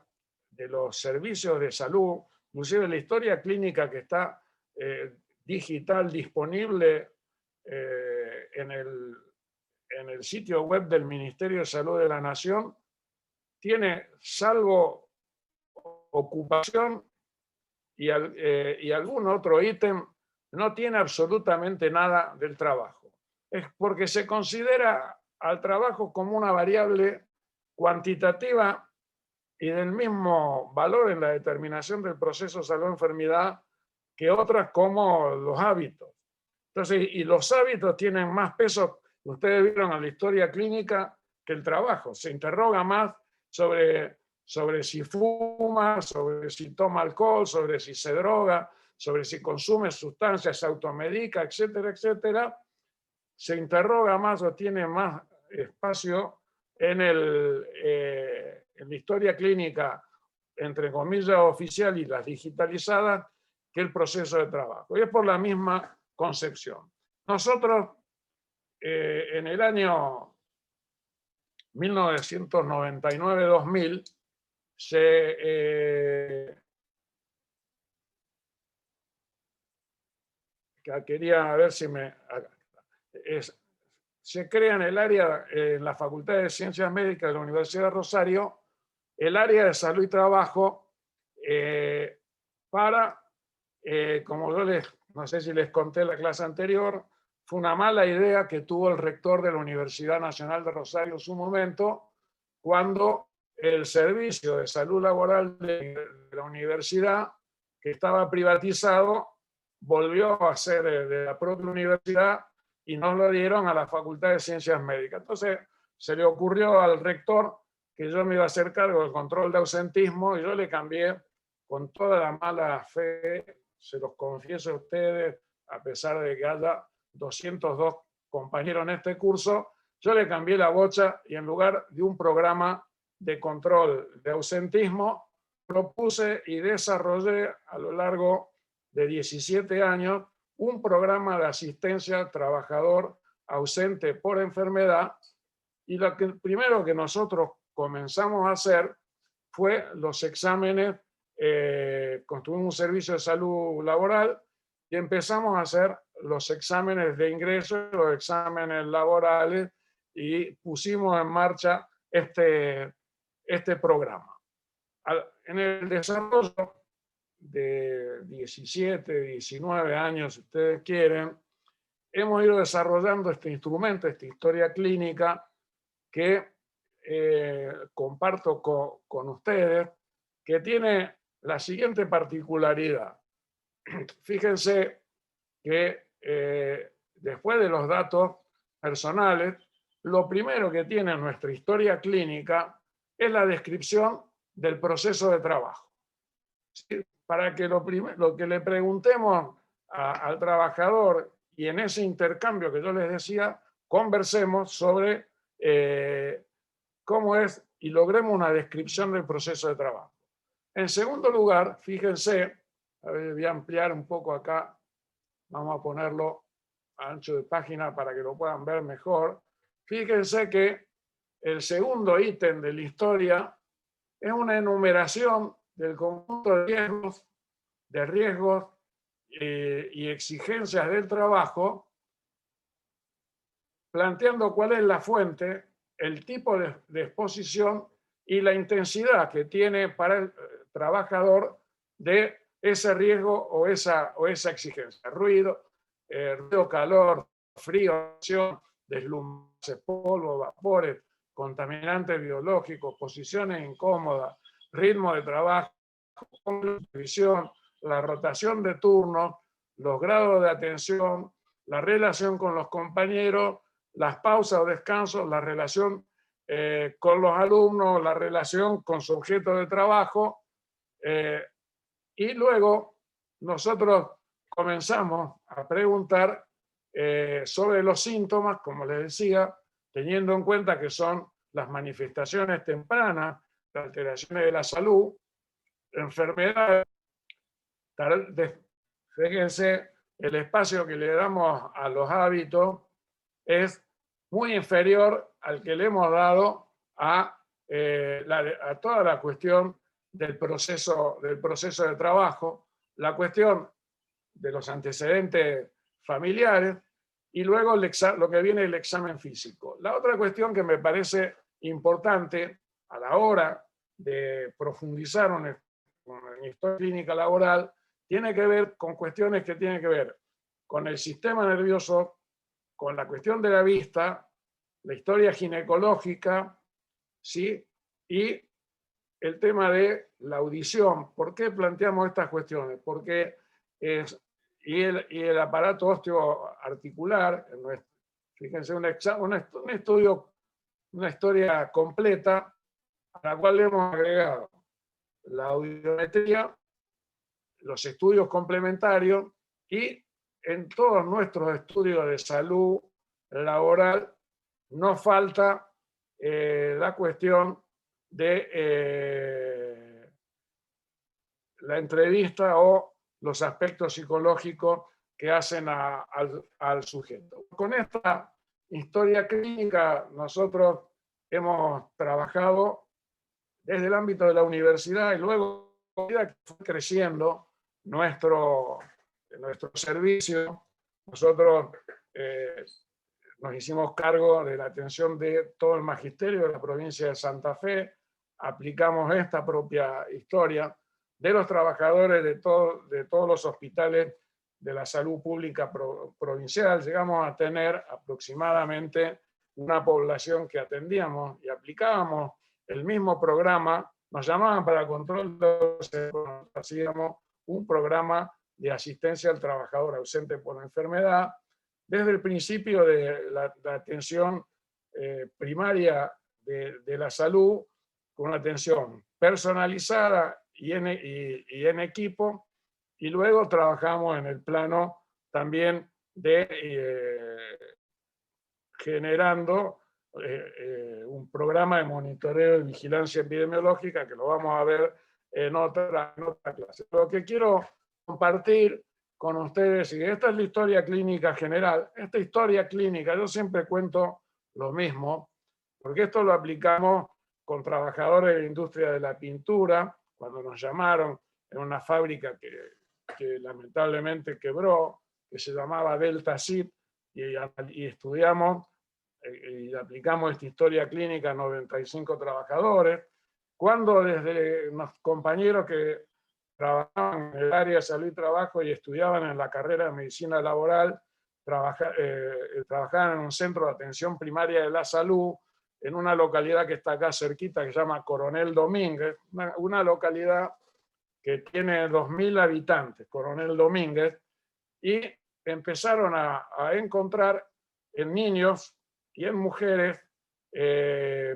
de los servicios de salud, inclusive la historia clínica que está digital disponible en el sitio web del Ministerio de Salud de la Nación, tiene, salvo ocupación y algún otro ítem, no tiene absolutamente nada del trabajo? Es porque se considera al trabajo como una variable cuantitativa y del mismo valor en la determinación del proceso salud-enfermedad que otras como los hábitos. Entonces, y los hábitos tienen más peso, ustedes vieron en la historia clínica, que el trabajo. Se interroga más sobre si fuma, sobre si toma alcohol, sobre si se droga, sobre si consume sustancias, se automedica, etcétera, etcétera. Se interroga más o tiene más espacio en la historia clínica, entre comillas, oficial y las digitalizadas, que el proceso de trabajo. Y es por la misma concepción. Nosotros, en el año 1999-2000, quería ver si se crea en el área, en la Facultad de Ciencias Médicas de la Universidad de Rosario, el área de salud y trabajo para, como yo no sé si les conté en la clase anterior, fue una mala idea que tuvo el rector de la Universidad Nacional de Rosario en su momento, cuando el servicio de salud laboral de la universidad, que estaba privatizado, volvió a ser de la propia universidad y nos lo dieron a la Facultad de Ciencias Médicas. Entonces se le ocurrió al rector que yo me iba a hacer cargo del control de ausentismo y yo le cambié, con toda la mala fe, se los confieso a ustedes, a pesar de que haya 202 compañeros en este curso, yo le cambié la bocha y en lugar de un programa de control de ausentismo, propuse y desarrollé a lo largo de 17 años un programa de asistencia al trabajador ausente por enfermedad, y lo primero que nosotros comenzamos a hacer fue los exámenes, construimos un servicio de salud laboral y empezamos a hacer los exámenes de ingreso, los exámenes laborales, y pusimos en marcha este programa. En el desarrollo de 17, 19 años, si ustedes quieren, hemos ido desarrollando este instrumento, esta historia clínica, que comparto con ustedes, que tiene la siguiente particularidad. Fíjense que después de los datos personales, lo primero que tiene nuestra historia clínica es la descripción del proceso de trabajo. ¿Sí? Para que lo que le preguntemos al trabajador, y en ese intercambio que yo les decía, conversemos sobre cómo es y logremos una descripción del proceso de trabajo. En segundo lugar, fíjense, a ver, voy a ampliar un poco acá, vamos a ponerlo a ancho de página para que lo puedan ver mejor. Fíjense que el segundo ítem de la historia es una enumeración del conjunto de riesgos y exigencias del trabajo, planteando cuál es la fuente, el tipo de exposición y la intensidad que tiene para el trabajador de ese riesgo o esa exigencia. Ruido, calor, frío, deslumbrarse, polvo, vapores, contaminantes biológicos, posiciones incómodas, ritmo de trabajo, visión, la rotación de turnos, los grados de atención, la relación con los compañeros, las pausas o descansos, la relación con los alumnos, la relación con su objeto de trabajo. Y luego nosotros comenzamos a preguntar sobre los síntomas, como les decía, teniendo en cuenta que son las manifestaciones tempranas de alteraciones de la salud, enfermedades. Fíjense, el espacio que le damos a los hábitos es muy inferior al que le hemos dado a toda la cuestión del proceso de trabajo, la cuestión de los antecedentes familiares y luego lo que viene el examen físico. La otra cuestión que me parece importante a la hora de profundizar en historia clínica laboral tiene que ver con cuestiones que tienen que ver con el sistema nervioso, con la cuestión de la vista, la historia ginecológica, ¿sí? Y el tema de la audición. ¿Por qué planteamos estas cuestiones? Porque y el aparato osteoarticular, fíjense, un estudio, una historia completa a la cual le hemos agregado la audiometría, los estudios complementarios y en todos nuestros estudios de salud laboral no falta la cuestión de la entrevista o los aspectos psicológicos que hacen al sujeto. Con esta historia clínica nosotros hemos trabajado desde el ámbito de la universidad y luego a medida que fue creciendo nuestro servicio, nosotros nos hicimos cargo de la atención de todo el magisterio de la provincia de Santa Fe, aplicamos esta propia historia de los trabajadores de todos los hospitales de la salud pública provincial. Llegamos a tener aproximadamente una población que atendíamos y aplicábamos el mismo programa. Nos llamaban para control de hacíamos un programa de asistencia al trabajador ausente por enfermedad, desde el principio de la atención primaria de la salud, con una atención personalizada y en equipo, y luego trabajamos en el plano también de generando un programa de monitoreo y vigilancia epidemiológica que lo vamos a ver en otra clase. Lo que quiero compartir con ustedes, y esta es la historia clínica general, esta historia clínica, yo siempre cuento lo mismo, porque esto lo aplicamos con trabajadores de la industria de la pintura, cuando nos llamaron en una fábrica que lamentablemente quebró, que se llamaba Delta Sid, y estudiamos y aplicamos esta historia clínica a 95 trabajadores, cuando desde los compañeros que trabajaban en el área de salud y trabajo y estudiaban en la carrera de medicina laboral, trabajaban en un centro de atención primaria de la salud, en una localidad que está acá cerquita, que se llama Coronel Domínguez, una localidad que tiene 2.000 habitantes, Coronel Domínguez, y empezaron a encontrar en niños y en mujeres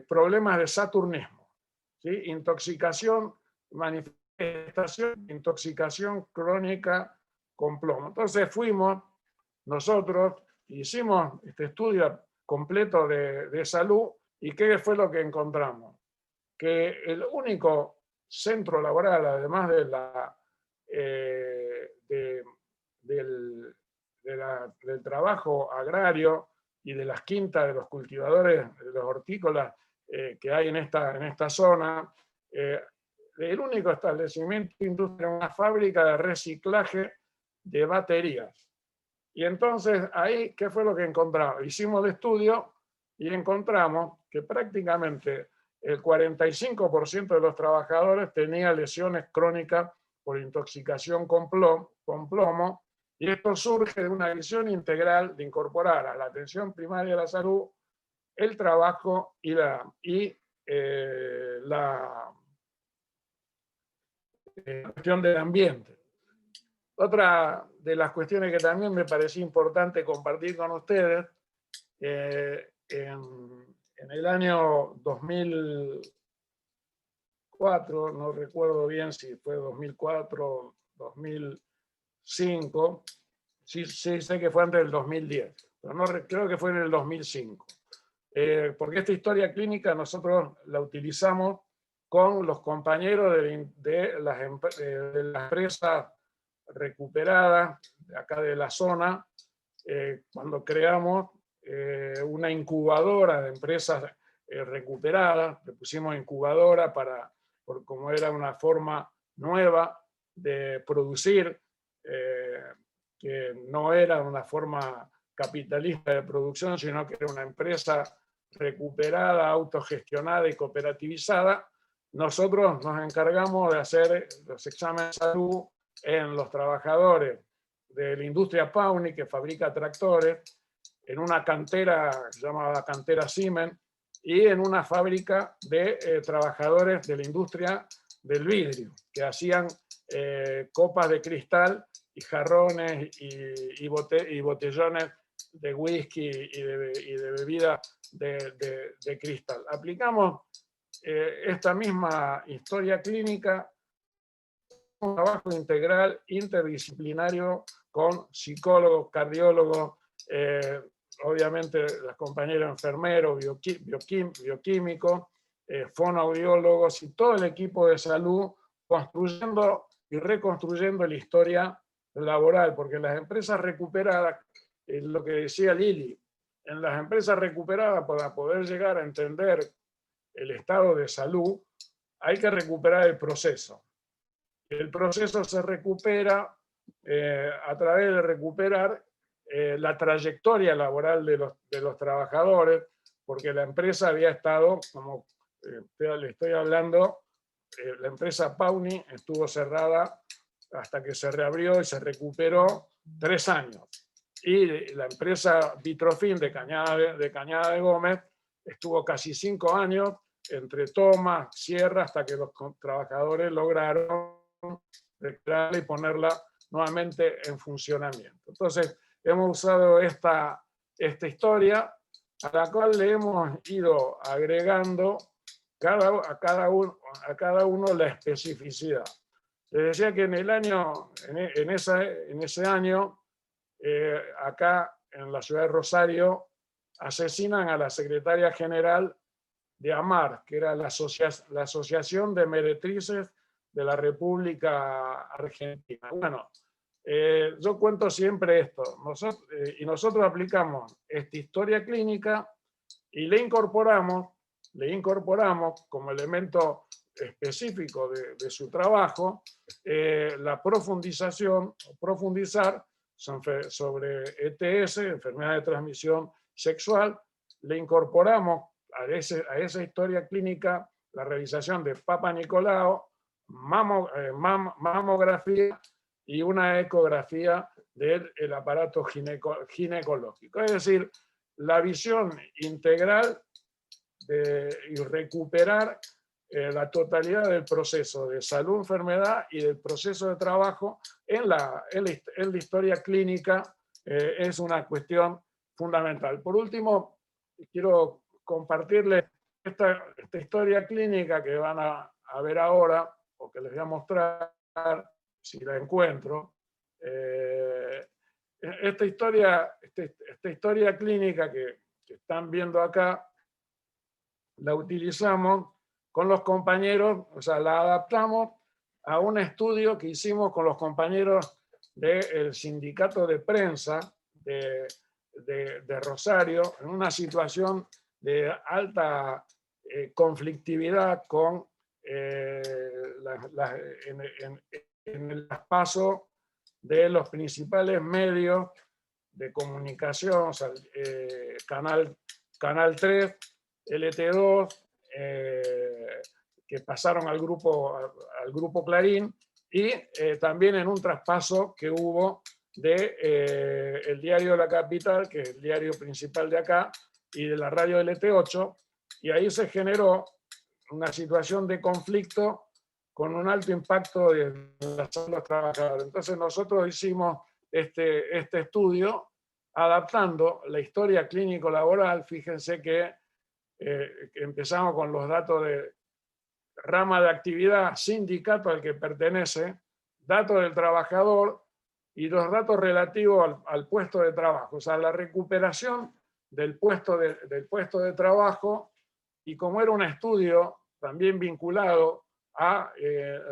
problemas de saturnismo, ¿sí? Intoxicación, manifestación de intoxicación crónica con plomo. Entonces fuimos nosotros, hicimos este estudio completo de salud, y ¿qué fue lo que encontramos? Que el único centro laboral, además de del trabajo agrario y de las quintas de los cultivadores, de los hortícolas que hay en esta zona, el único establecimiento industrial, una fábrica de reciclaje de baterías. Y entonces ahí, ¿qué fue lo que encontramos? Hicimos el estudio y encontramos que prácticamente el 45% de los trabajadores tenía lesiones crónicas por intoxicación con plomo, y esto surge de una visión integral de incorporar a la atención primaria de la salud el trabajo y la cuestión del ambiente. Otra de las cuestiones que también me pareció importante compartir con ustedes, en el año 2004, no recuerdo bien si fue 2004 o 2005, sí sé que fue antes del 2010, pero no creo que fue en el 2005. Porque esta historia clínica nosotros la utilizamos con los compañeros de las empresas recuperadas de acá de la zona, cuando creamos una incubadora de empresas recuperadas. Le pusimos incubadora por como era una forma nueva de producir, que no era una forma capitalista de producción, sino que era una empresa recuperada, autogestionada y cooperativizada. Nosotros nos encargamos de hacer los exámenes de salud en los trabajadores de la industria Pauni, que fabrica tractores, en una cantera llamada cantera Siemens, y en una fábrica de trabajadores de la industria del vidrio, que hacían copas de cristal y jarrones y botellones de whisky y de bebida de cristal. Aplicamos esta misma historia clínica, un trabajo integral, interdisciplinario, con psicólogos, cardiólogos, obviamente las compañeras enfermeros, bioquímicos, fonoaudiólogos y todo el equipo de salud, construyendo y reconstruyendo la historia laboral, porque las empresas recuperadas, lo que decía Lili, en las empresas recuperadas, para poder llegar a entender el estado de salud, hay que recuperar el proceso. El proceso se recupera a través de recuperar la trayectoria laboral de los trabajadores, porque la empresa había estado, como le estoy hablando, la empresa Pauni estuvo cerrada hasta que se reabrió y se recuperó 3 años. Y la empresa Vitrofin de Cañada de Gómez estuvo casi 5 años entre tomas, cierre, hasta que los trabajadores lograron recuperarla y ponerla nuevamente en funcionamiento. Entonces, hemos usado esta historia, a la cual le hemos ido agregando a cada uno la especificidad. Les decía que en ese año, acá en la ciudad de Rosario, asesinan a la secretaria general de AMAR, que era la Asociación de Meretrices de la República Argentina. Bueno, yo cuento siempre esto, nosotros aplicamos esta historia clínica y le incorporamos como elemento específico de su trabajo la profundizar sobre ETS, enfermedad de transmisión sexual. Le incorporamos a esa historia clínica la realización de Papa Nicolau, mamografía y una ecografía del aparato ginecológico. Es decir, la visión integral y recuperar la totalidad del proceso de salud-enfermedad y del proceso de trabajo en la historia clínica es una cuestión fundamental. Por último, quiero compartirles esta historia clínica que van a ver ahora, o que les voy a mostrar, si la encuentro. Esta historia clínica que están viendo acá, la utilizamos con los compañeros, o sea, la adaptamos a un estudio que hicimos con los compañeros del sindicato de prensa de Rosario, en una situación de alta conflictividad con en el traspaso de los principales medios de comunicación, o sea, Canal 3, LT2, que pasaron al grupo Clarín, y también en un traspaso que hubo de el diario La Capital, que es el diario principal de acá, y de la radio LT8, y ahí se generó una situación de conflicto con un alto impacto de los trabajadores. Entonces nosotros hicimos este estudio adaptando la historia clínico-laboral. Fíjense que empezamos con los datos de rama de actividad, sindicato al que pertenece, datos del trabajador y los datos relativos al puesto de trabajo, o sea, la recuperación del puesto de trabajo, y como era un estudio también vinculado a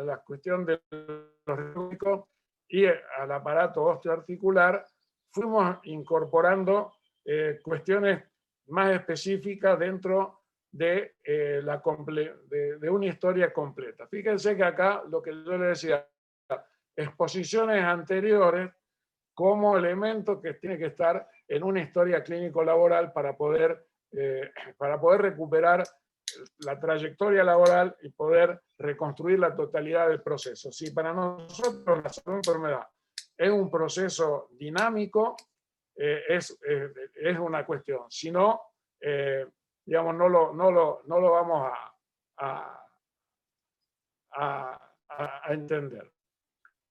la cuestión de los riesgos y al aparato osteoarticular, fuimos incorporando cuestiones más específicas dentro de una historia completa. Fíjense que acá lo que yo les decía, exposiciones anteriores como elemento que tiene que estar en una historia clínico-laboral para poder recuperar la trayectoria laboral y poder reconstruir la totalidad del proceso. Si para nosotros la salud enfermedad es un proceso dinámico, es una cuestión. Si no, digamos, no lo vamos a entender.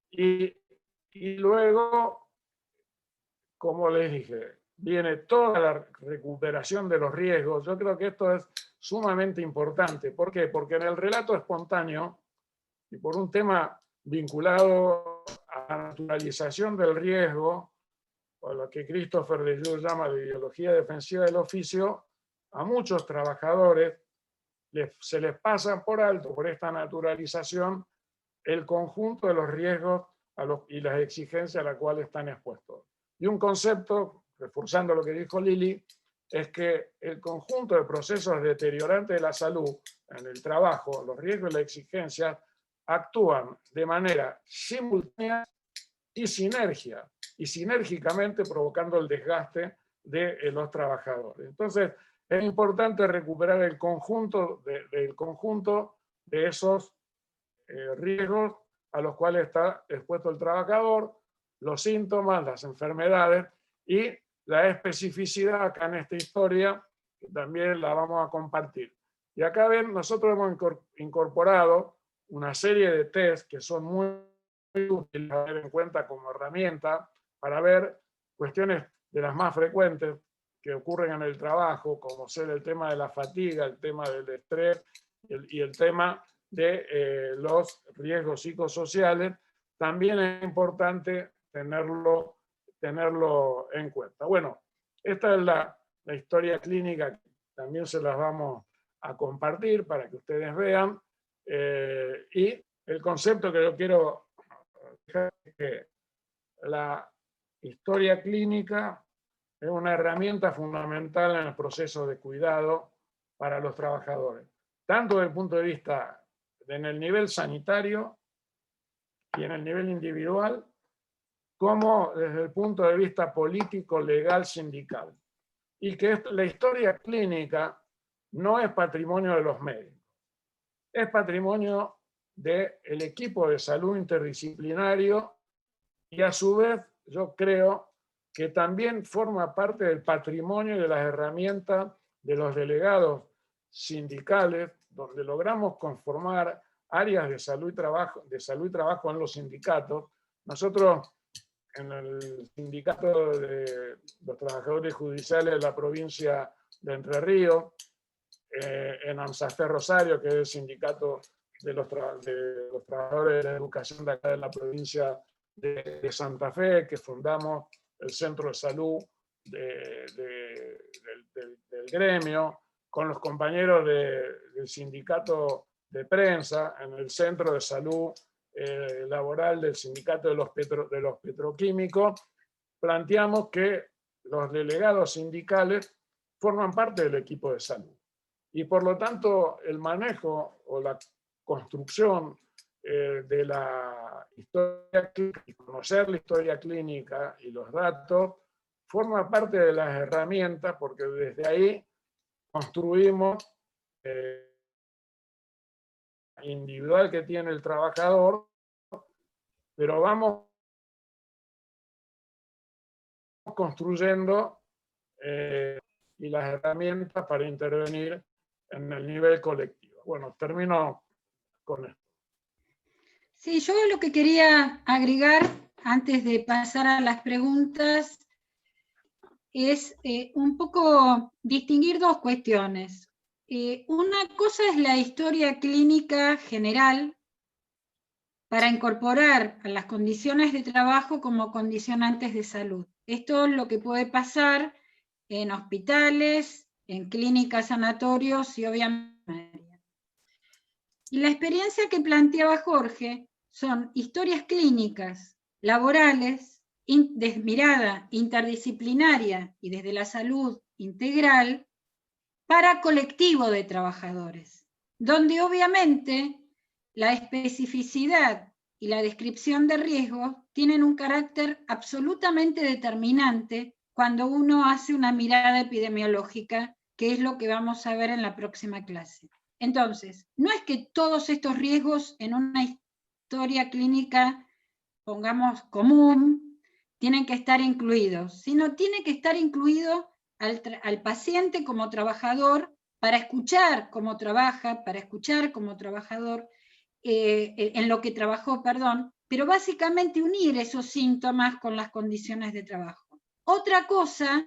Y luego, como les dije, viene toda la recuperación de los riesgos. Yo creo que esto es sumamente importante. ¿Por qué? Porque en el relato espontáneo, y por un tema vinculado a la naturalización del riesgo, o lo que Christopher Deleuze llama de ideología defensiva del oficio, a muchos trabajadores se les pasa por alto, por esta naturalización, el conjunto de los riesgos y las exigencias a las cuales están expuestos. Y un concepto, reforzando lo que dijo Lili, es que el conjunto de procesos deteriorantes de la salud en el trabajo, los riesgos y las exigencias, actúan de manera simultánea y sinérgicamente provocando el desgaste de los trabajadores. Entonces, es importante recuperar el conjunto de esos riesgos a los cuales está expuesto el trabajador, los síntomas, las enfermedades y la especificidad acá en esta historia, que también la vamos a compartir. Y acá ven, nosotros hemos incorporado una serie de test que son muy útiles a tener en cuenta como herramienta para ver cuestiones de las más frecuentes que ocurren en el trabajo, como ser el tema de la fatiga, el tema del estrés y el tema de los riesgos psicosociales. También es importante tenerlo en cuenta. Bueno, esta es la historia clínica, también se las vamos a compartir para que ustedes vean. Y el concepto que yo quiero dejar es que la historia clínica es una herramienta fundamental en el proceso de cuidado para los trabajadores, tanto desde el punto de vista en el nivel sanitario y en el nivel individual, como desde el punto de vista político, legal, sindical. Y que la historia clínica no es patrimonio de los médicos, es patrimonio del equipo de salud interdisciplinario, y a su vez yo creo que también forma parte del patrimonio y de las herramientas de los delegados sindicales, donde logramos conformar áreas de salud y trabajo en los sindicatos. Nosotros en el sindicato de los trabajadores judiciales de la provincia de Entre Ríos, en AMSAFE Rosario, que es el sindicato de los trabajadores de la educación de acá de la provincia de Santa Fe, que fundamos el centro de salud del gremio, con los compañeros del sindicato de prensa, en el centro de salud laboral del sindicato de los petroquímicos, planteamos que los delegados sindicales forman parte del equipo de salud. Y por lo tanto, el manejo o la construcción de la historia clínica y conocer la historia clínica y los datos forma parte de las herramientas, porque desde ahí construimos individual que tiene el trabajador, pero vamos construyendo y las herramientas para intervenir en el nivel colectivo. Bueno, termino con esto. Sí, yo lo que quería agregar antes de pasar a las preguntas es un poco distinguir dos cuestiones. Una cosa es la historia clínica general para incorporar a las condiciones de trabajo como condicionantes de salud. Esto es lo que puede pasar en hospitales, en clínicas, sanatorios y obviamente. Y la experiencia que planteaba Jorge son historias clínicas, laborales, de mirada interdisciplinaria y desde la salud integral para colectivo de trabajadores, donde obviamente la especificidad y la descripción de riesgos tienen un carácter absolutamente determinante cuando uno hace una mirada epidemiológica, que es lo que vamos a ver en la próxima clase. Entonces, no es que todos estos riesgos en una historia clínica, pongamos común, tienen que estar incluidos, sino tiene que estar incluido al paciente como trabajador para escuchar cómo trabaja, para escuchar como trabajador, en lo que trabajó, perdón, pero básicamente unir esos síntomas con las condiciones de trabajo. Otra cosa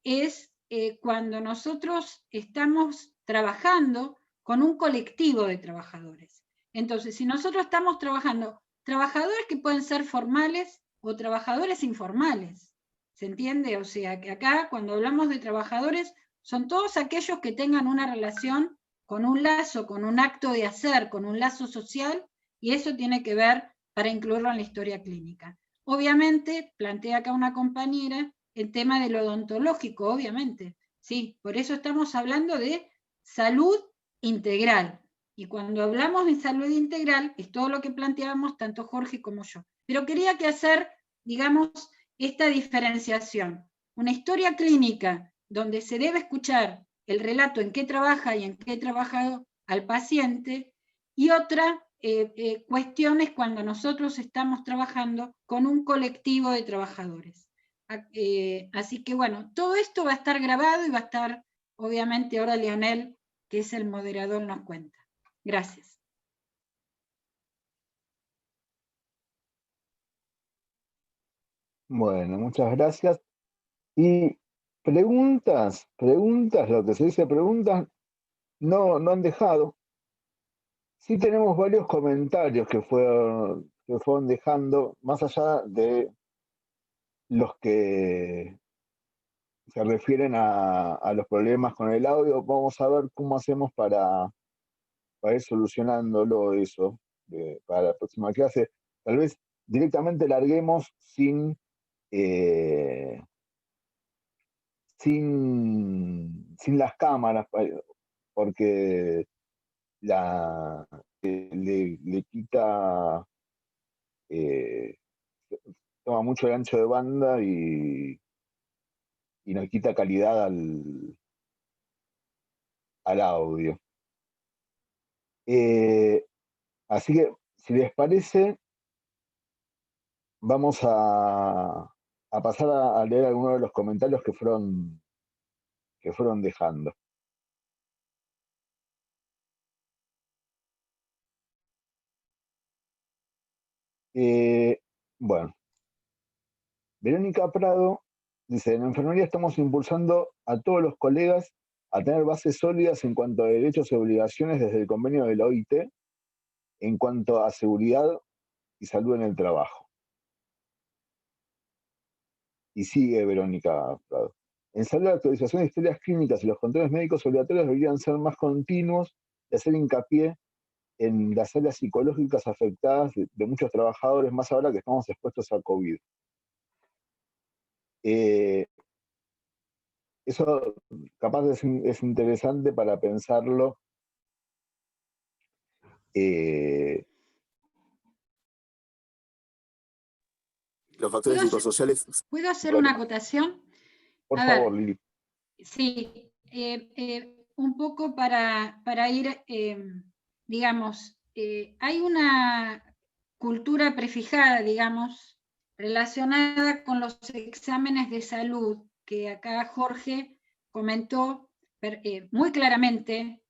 es cuando nosotros estamos trabajando con un colectivo de trabajadores. Entonces, si nosotros estamos trabajando, trabajadores que pueden ser formales o trabajadores informales, ¿se entiende? O sea, que acá cuando hablamos de trabajadores, son todos aquellos que tengan una relación con un lazo, con un acto de hacer, con un lazo social, y eso tiene que ver para incluirlo en la historia clínica. Obviamente, plantea acá una compañera el tema de lo odontológico, obviamente, sí, por eso estamos hablando de salud integral. Y cuando hablamos de salud integral, es todo lo que planteábamos tanto Jorge como yo. Pero quería que hacer, digamos, esta diferenciación. Una historia clínica donde se debe escuchar el relato en qué trabaja y en qué ha trabajado al paciente, y otra cuestión es cuando nosotros estamos trabajando con un colectivo de trabajadores. Así que bueno, todo esto va a estar grabado y va a estar, obviamente, ahora Leonel, que es el moderador, nos cuenta. Gracias. Bueno, muchas gracias. Y preguntas, lo que se dice preguntas, no han dejado. Sí tenemos varios comentarios que fueron dejando, más allá de los que se refieren a los problemas con el audio. Vamos a ver cómo hacemos para ir solucionándolo eso para la próxima clase. Tal vez directamente larguemos sin las cámaras, porque le quita, toma mucho el ancho de banda y nos quita calidad al audio. Así que, si les parece, vamos a pasar a leer algunos de los comentarios que fueron dejando. Bueno, Verónica Prado dice, en enfermería estamos impulsando a todos los colegas a tener bases sólidas en cuanto a derechos y obligaciones desde el convenio de la OIT, en cuanto a seguridad y salud en el trabajo. Y sigue Verónica Prado. En salud, la actualización de historias clínicas y los controles médicos obligatorios deberían ser más continuos y hacer hincapié en las áreas psicológicas afectadas de muchos trabajadores, más ahora que estamos expuestos a COVID. Eso capaz es interesante para pensarlo. Los factores psicosociales. ¿Puedo hacer una acotación? Por favor, Lili. Sí, un poco para ir, digamos, hay una cultura prefijada, digamos, relacionada con los exámenes de salud, que acá Jorge comentó muy claramente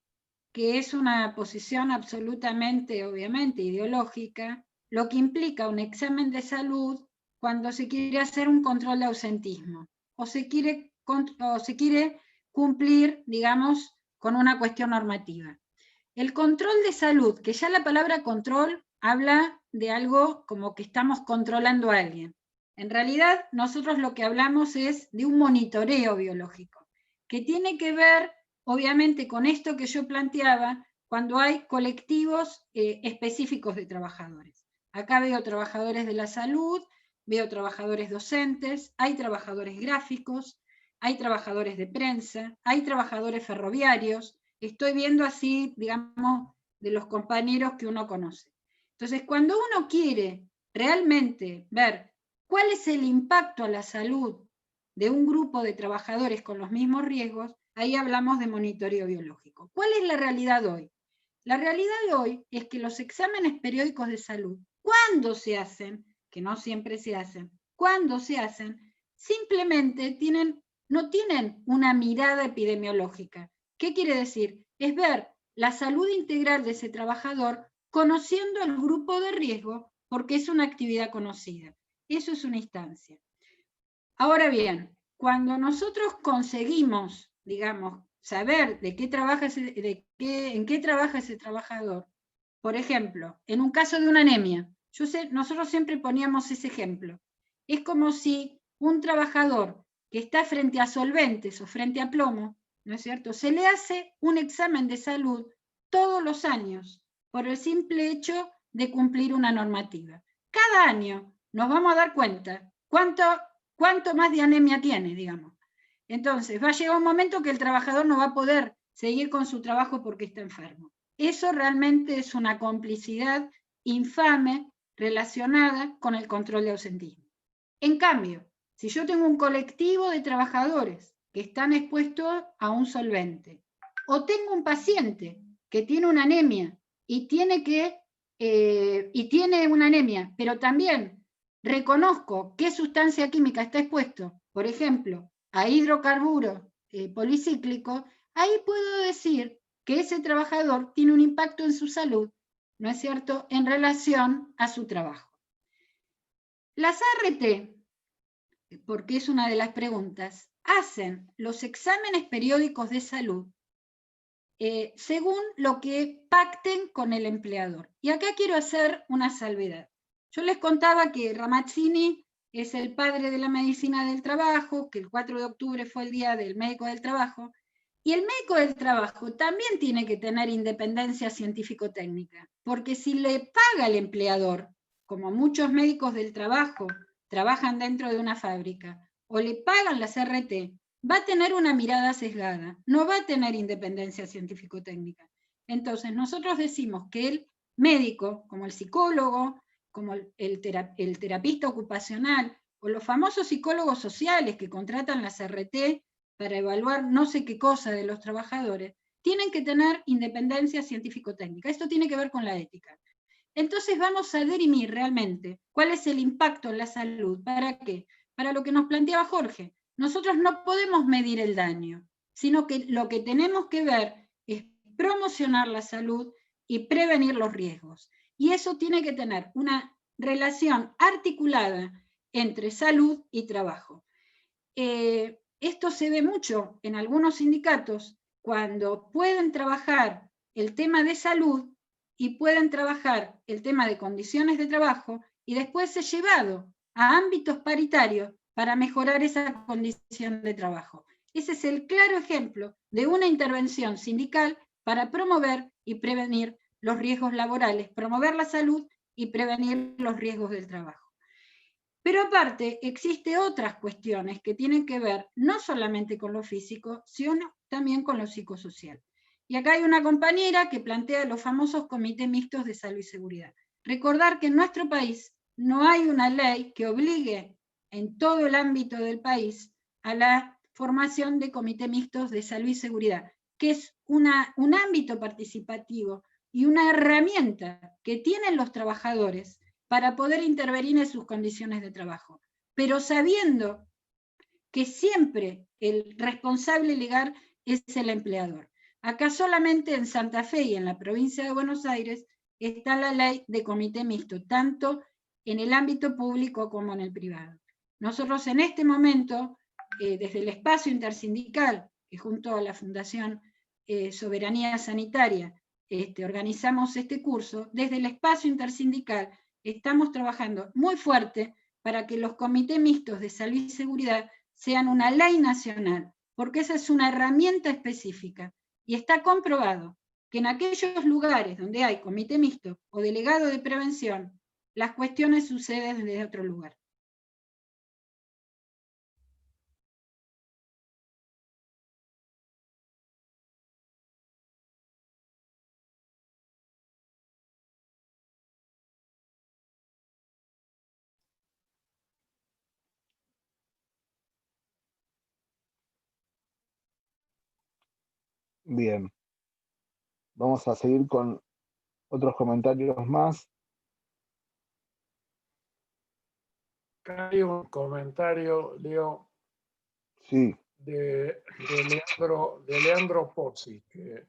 que es una posición absolutamente, obviamente, ideológica, lo que implica un examen de salud cuando se quiere hacer un control de ausentismo, o se quiere cumplir, digamos, con una cuestión normativa. El control de salud, que ya la palabra control habla de algo como que estamos controlando a alguien. En realidad, nosotros lo que hablamos es de un monitoreo biológico, que tiene que ver, obviamente, con esto que yo planteaba, cuando hay colectivos específicos de trabajadores. Acá veo trabajadores de la salud, veo trabajadores docentes, hay trabajadores gráficos, hay trabajadores de prensa, hay trabajadores ferroviarios, estoy viendo así, digamos, de los compañeros que uno conoce. Entonces, cuando uno quiere realmente ver cuál es el impacto a la salud de un grupo de trabajadores con los mismos riesgos, ahí hablamos de monitoreo biológico. ¿Cuál es la realidad hoy? La realidad de hoy es que los exámenes periódicos de salud, cuando se hacen, que no siempre se hacen, cuando se hacen, simplemente no tienen una mirada epidemiológica. ¿Qué quiere decir? Es ver la salud integral de ese trabajador conociendo el grupo de riesgo porque es una actividad conocida. Eso es una instancia. Ahora bien, cuando nosotros conseguimos, digamos, saber en qué trabaja ese trabajador, por ejemplo, en un caso de una anemia, nosotros siempre poníamos ese ejemplo. Es como si un trabajador que está frente a solventes o frente a plomo, ¿no es cierto?, se le hace un examen de salud todos los años por el simple hecho de cumplir una normativa. Cada año nos vamos a dar cuenta cuánto más de anemia tiene, digamos. Entonces, va a llegar un momento que el trabajador no va a poder seguir con su trabajo porque está enfermo. Eso realmente es una complicidad infame relacionada con el control de ausentismo. En cambio, si yo tengo un colectivo de trabajadores que están expuestos a un solvente, o tengo un paciente que tiene una anemia y tiene una anemia, pero también reconozco qué sustancia química está expuesto, por ejemplo, a hidrocarburo policíclico, ahí puedo decir que ese trabajador tiene un impacto en su salud, ¿no es cierto?, en relación a su trabajo. Las ART, porque es una de las preguntas, hacen los exámenes periódicos de salud según lo que pacten con el empleador. Y acá quiero hacer una salvedad. Yo les contaba que Ramazzini es el padre de la medicina del trabajo, que el 4 de octubre fue el día del médico del trabajo, y el médico del trabajo también tiene que tener independencia científico-técnica, porque si le paga el empleador, como muchos médicos del trabajo trabajan dentro de una fábrica, o le pagan las RT, va a tener una mirada sesgada, no va a tener independencia científico-técnica. Entonces, nosotros decimos que el médico, como el psicólogo, como el terapista ocupacional, o los famosos psicólogos sociales que contratan las RT para evaluar no sé qué cosa de los trabajadores, tienen que tener independencia científico-técnica. Esto tiene que ver con la ética. Entonces vamos a dirimir realmente cuál es el impacto en la salud. ¿Para qué? Para lo que nos planteaba Jorge. Nosotros no podemos medir el daño, sino que lo que tenemos que ver es promocionar la salud y prevenir los riesgos. Y eso tiene que tener una relación articulada entre salud y trabajo. Esto se ve mucho en algunos sindicatos cuando pueden trabajar el tema de salud y pueden trabajar el tema de condiciones de trabajo y después es llevado a ámbitos paritarios para mejorar esa condición de trabajo. Ese es el claro ejemplo de una intervención sindical para promover y prevenir los riesgos laborales, promover la salud y prevenir los riesgos del trabajo. Pero aparte, existen otras cuestiones que tienen que ver no solamente con lo físico, sino también con lo psicosocial. Y acá hay una compañera que plantea los famosos comités mixtos de salud y seguridad. Recordar que en nuestro país no hay una ley que obligue en todo el ámbito del país a la formación de comités mixtos de salud y seguridad, que es un ámbito participativo y una herramienta que tienen los trabajadores para poder intervenir en sus condiciones de trabajo, pero sabiendo que siempre el responsable legal es el empleador. Acá solamente en Santa Fe y en la provincia de Buenos Aires está la ley de comité mixto, tanto en el ámbito público como en el privado. Nosotros en este momento, desde el espacio intersindical, que junto a la Fundación Soberanía Sanitaria organizamos este curso, desde el espacio intersindical estamos trabajando muy fuerte para que los comités mixtos de salud y seguridad sean una ley nacional, porque esa es una herramienta específica. Y está comprobado que en aquellos lugares donde hay comité mixto o delegado de prevención, las cuestiones suceden desde otro lugar. Bien, vamos a seguir con otros comentarios más. Hay un comentario, Leo, Sí. de Leandro Pozzi, que,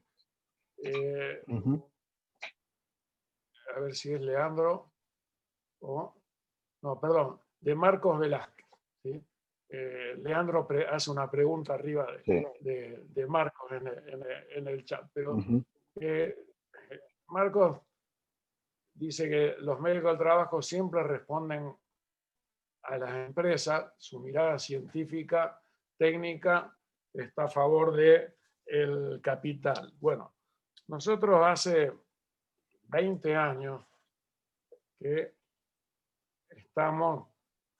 a ver si es Leandro, no, perdón, de Marcos Velázquez. ¿Sí? Leandro hace una pregunta arriba de Marcos en el chat, pero Marcos dice que los médicos del trabajo siempre responden a las empresas, su mirada científica, técnica, está a favor del capital. Bueno, nosotros hace 20 años que estamos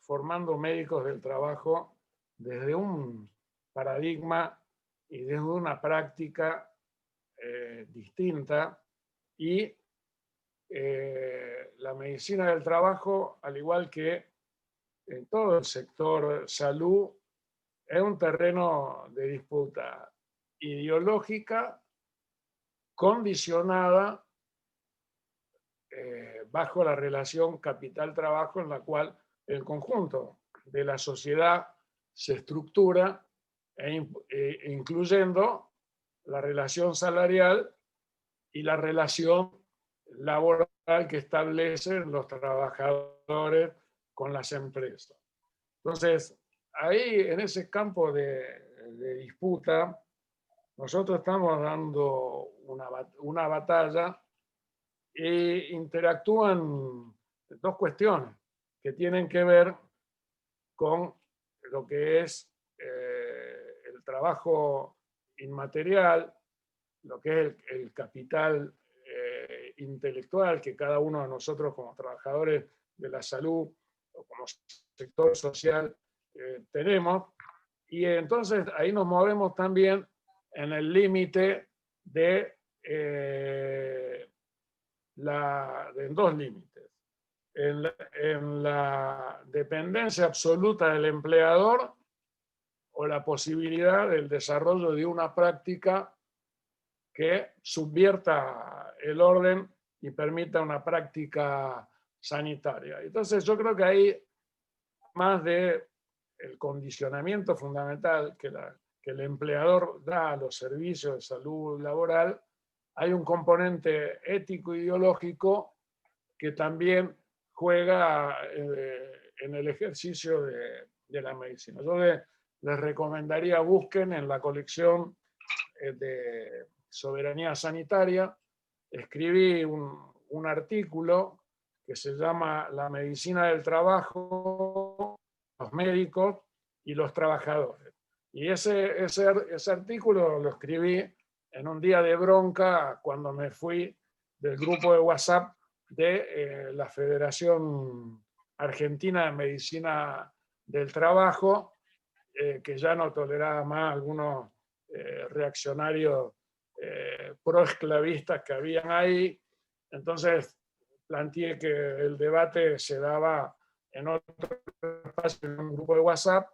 formando médicos del trabajo desde un paradigma y desde una práctica distinta, y la medicina del trabajo, al igual que en todo el sector salud, es un terreno de disputa ideológica condicionada bajo la relación capital-trabajo, en la cual el conjunto de la sociedad se estructura, incluyendo la relación salarial y la relación laboral que establecen los trabajadores con las empresas. Entonces, ahí en ese campo de disputa, nosotros estamos dando una batalla e interactúan dos cuestiones que tienen que ver con lo que es el trabajo inmaterial, lo que es el capital intelectual que cada uno de nosotros como trabajadores de la salud o como sector social tenemos, y entonces ahí nos movemos también en el límite de en dos límites. En la dependencia absoluta del empleador o la posibilidad del desarrollo de una práctica que subvierta el orden y permita una práctica sanitaria. Entonces yo creo que hay más de el condicionamiento fundamental que el empleador da a los servicios de salud laboral, hay un componente ético-ideológico que también juega en el ejercicio de la medicina. Yo les recomendaría, busquen en la colección de Soberanía Sanitaria, escribí un artículo que se llama La medicina del trabajo, los médicos y los trabajadores. Y ese artículo lo escribí en un día de bronca cuando me fui del grupo de WhatsApp de la Federación Argentina de Medicina del Trabajo, que ya no toleraba más algunos reaccionarios proesclavistas que habían ahí. Entonces planteé que el debate se daba en otro espacio, en un grupo de WhatsApp,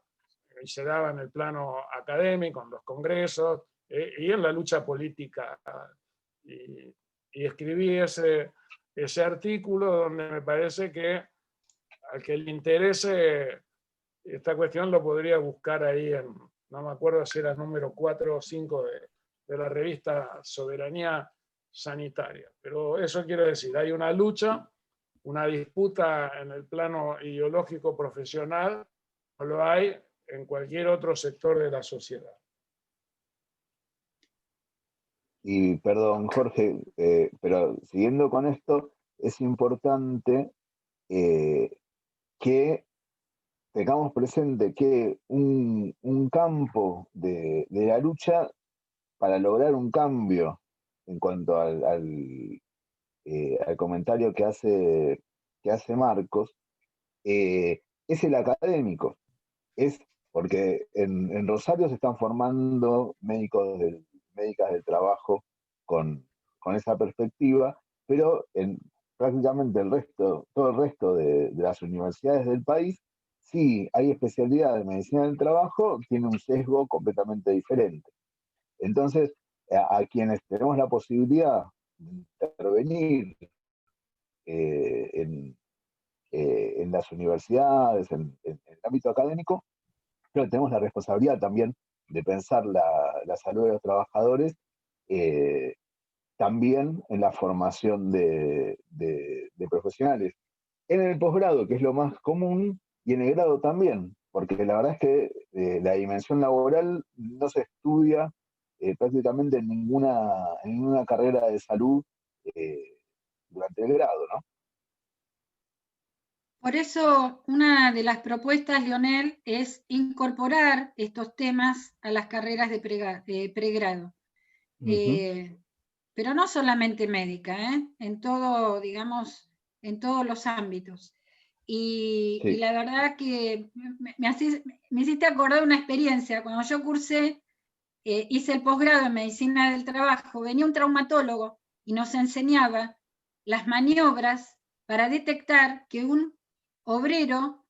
y se daba en el plano académico, en los congresos y en la lucha política. Y escribí ese artículo donde me parece que al que le interese esta cuestión lo podría buscar ahí no me acuerdo si era el número 4 o 5 de la revista Soberanía Sanitaria. Pero eso quiero decir, hay una lucha, una disputa en el plano ideológico profesional, no lo hay en cualquier otro sector de la sociedad. Y perdón, Jorge, pero siguiendo con esto, es importante que tengamos presente que un campo de la lucha para lograr un cambio en cuanto al comentario que hace Marcos, es el académico. Es porque en Rosario se están formando médicas del trabajo con esa perspectiva, pero en prácticamente todo el resto de las universidades del país, sí hay especialidad de medicina del trabajo, tiene un sesgo completamente diferente. Entonces, a quienes tenemos la posibilidad de intervenir en las universidades, en el ámbito académico, pero tenemos la responsabilidad también de pensar la salud de los trabajadores, también en la formación de profesionales. En el posgrado, que es lo más común, y en el grado también, porque la verdad es que la dimensión laboral no se estudia prácticamente en ninguna carrera de salud durante el grado, ¿no? Por eso, una de las propuestas, Leonel, es incorporar estos temas a las carreras de pregrado. Pero no solamente médica, en todo, digamos, en todos los ámbitos. Y la verdad que me hiciste acordar una experiencia. Cuando yo cursé, hice el posgrado en medicina del trabajo, venía un traumatólogo y nos enseñaba las maniobras para detectar que un obrero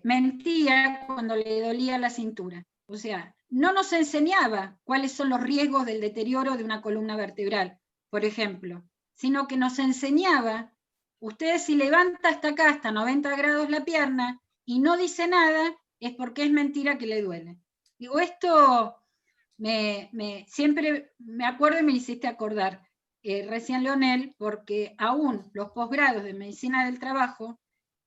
mentía cuando le dolía la cintura. O sea, no nos enseñaba cuáles son los riesgos del deterioro de una columna vertebral, por ejemplo, sino que nos enseñaba, usted si levanta hasta acá, hasta 90 grados la pierna, y no dice nada, es porque es mentira que le duele. Digo, esto siempre me acuerdo y me hiciste acordar, recién Leonel, porque aún los posgrados de medicina del trabajo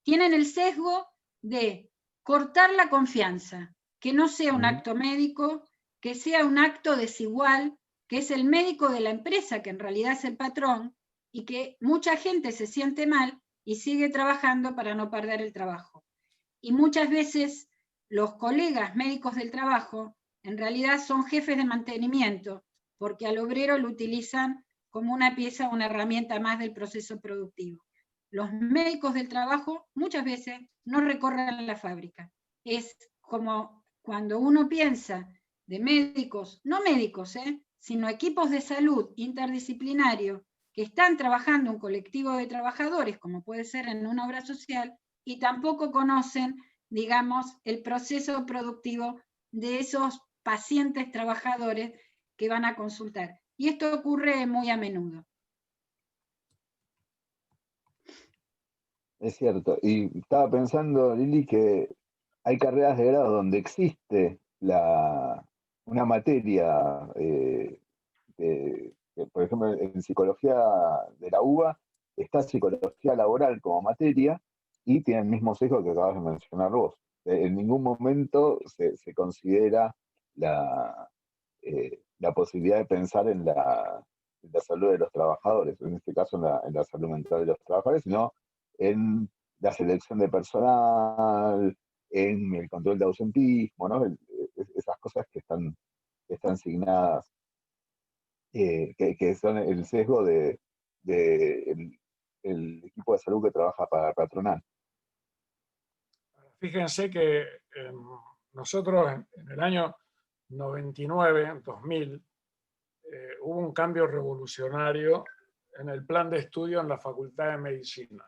tienen el sesgo de cortar la confianza, que no sea un acto médico, que sea un acto desigual, que es el médico de la empresa, que en realidad es el patrón, y que mucha gente se siente mal y sigue trabajando para no perder el trabajo. Y muchas veces los colegas médicos del trabajo en realidad son jefes de mantenimiento, porque al obrero lo utilizan como una pieza, una herramienta más del proceso productivo. Los médicos del trabajo muchas veces no recorren la fábrica. Es como cuando uno piensa de médicos, no médicos, sino equipos de salud interdisciplinarios que están trabajando un colectivo de trabajadores, como puede ser en una obra social, y tampoco conocen, digamos, el proceso productivo de esos pacientes trabajadores que van a consultar. Y esto ocurre muy a menudo. Es cierto. Y estaba pensando, Lili, que hay carreras de grado donde existe una materia, por ejemplo, en psicología de la UBA, está psicología laboral como materia, y tiene el mismo sesgo que acabas de mencionar vos. En ningún momento se considera la posibilidad de pensar en la salud de los trabajadores, en este caso en la salud mental de los trabajadores, sino en la selección de personal, en el control de ausentismo, ¿no? Esas cosas que están asignadas, que son el sesgo de el equipo de salud que trabaja para patronal. Fíjense que nosotros en el año 99, 2000, hubo un cambio revolucionario en el plan de estudio en la Facultad de Medicina.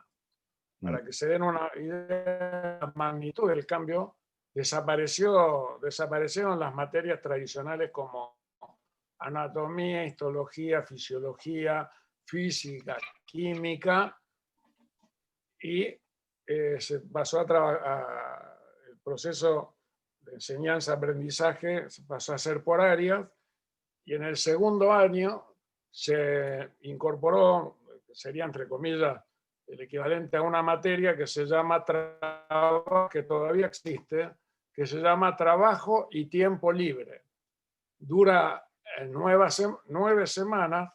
Para que se den una idea de la magnitud del cambio, desaparecieron las materias tradicionales como anatomía, histología, fisiología, física, química, y se pasó a trabajar, el proceso de enseñanza-aprendizaje se pasó a hacer por áreas, y en el segundo año se incorporó, sería entre comillas, el equivalente a una materia que se llama trabajo, que todavía existe, que se llama trabajo y tiempo libre. Dura 9 semanas,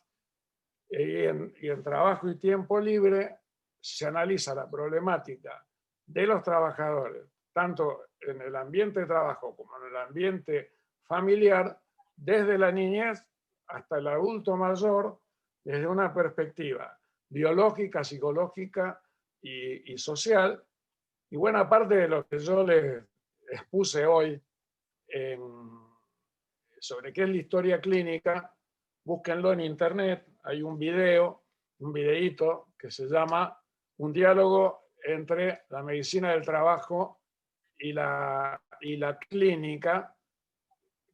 y en trabajo y tiempo libre se analiza la problemática de los trabajadores, tanto en el ambiente de trabajo como en el ambiente familiar, desde la niñez hasta el adulto mayor, desde una perspectiva biológica, psicológica y social. Y buena parte de lo que yo les expuse hoy sobre qué es la historia clínica, búsquenlo en internet. Hay un videíto que se llama Un diálogo entre la medicina del trabajo y la clínica,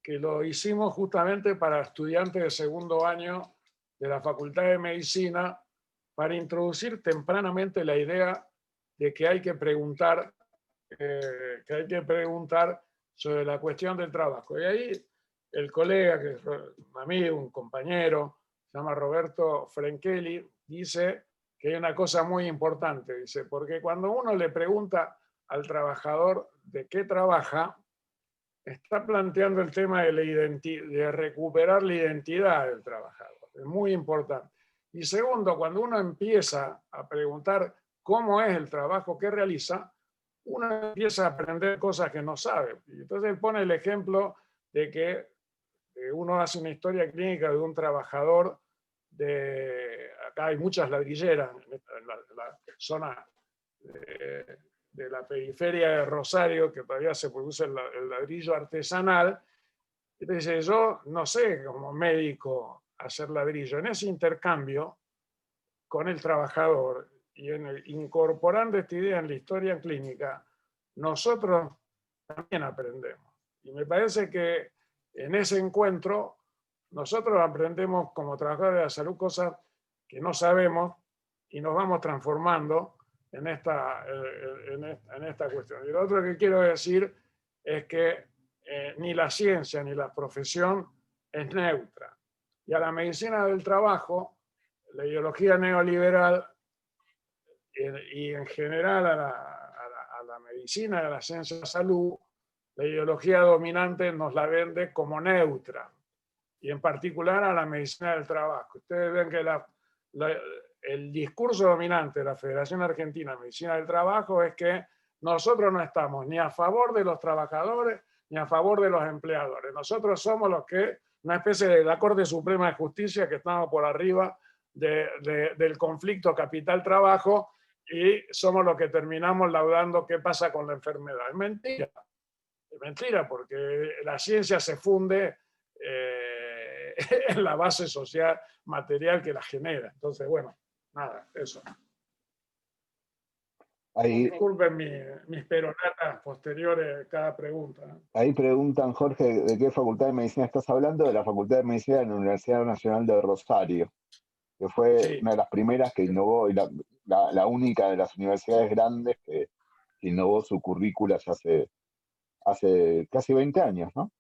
que lo hicimos justamente para estudiantes de segundo año de la Facultad de Medicina, para introducir tempranamente la idea de que hay que preguntar sobre la cuestión del trabajo. Y ahí el colega, que es un amigo, un compañero, se llama Roberto Frenchelli, dice que hay una cosa muy importante, dice, porque cuando uno le pregunta al trabajador de qué trabaja, está planteando el tema de recuperar la identidad del trabajador. Es muy importante. Y segundo, cuando uno empieza a preguntar cómo es el trabajo que realiza, uno empieza a aprender cosas que no sabe. Y entonces él pone el ejemplo de que uno hace una historia clínica de un trabajador acá hay muchas ladrilleras en la zona de la periferia de Rosario, que todavía se produce el ladrillo artesanal. Entonces yo no sé como médico hacer ladrillo. En ese intercambio con el trabajador y incorporando esta idea en la historia clínica, nosotros también aprendemos. Y me parece que en ese encuentro nosotros aprendemos como trabajadores de la salud cosas que no sabemos y nos vamos transformando en esta cuestión. Y lo otro que quiero decir es que ni la ciencia ni la profesión es neutra. Y a la medicina del trabajo, la ideología neoliberal y en general a la medicina, a la ciencia de la salud, la ideología dominante nos la vende como neutra, y en particular a la medicina del trabajo. Ustedes ven que el discurso dominante de la Federación Argentina de Medicina del Trabajo es que nosotros no estamos ni a favor de los trabajadores ni a favor de los empleadores. Nosotros somos una especie de la Corte Suprema de Justicia, que estamos por arriba del conflicto capital-trabajo, y somos los que terminamos laudando qué pasa con la enfermedad. Es mentira. Es mentira, porque la ciencia se funde en la base social material que la genera. Entonces, bueno, nada, eso. Disculpen mis peronatas posteriores a cada pregunta. Ahí preguntan, Jorge, ¿de qué facultad de medicina estás hablando? De la Facultad de Medicina de la Universidad Nacional de Rosario, que fue una de las primeras que innovó, y la única de las universidades grandes que innovó su currícula ya hace casi 20 años, ¿no?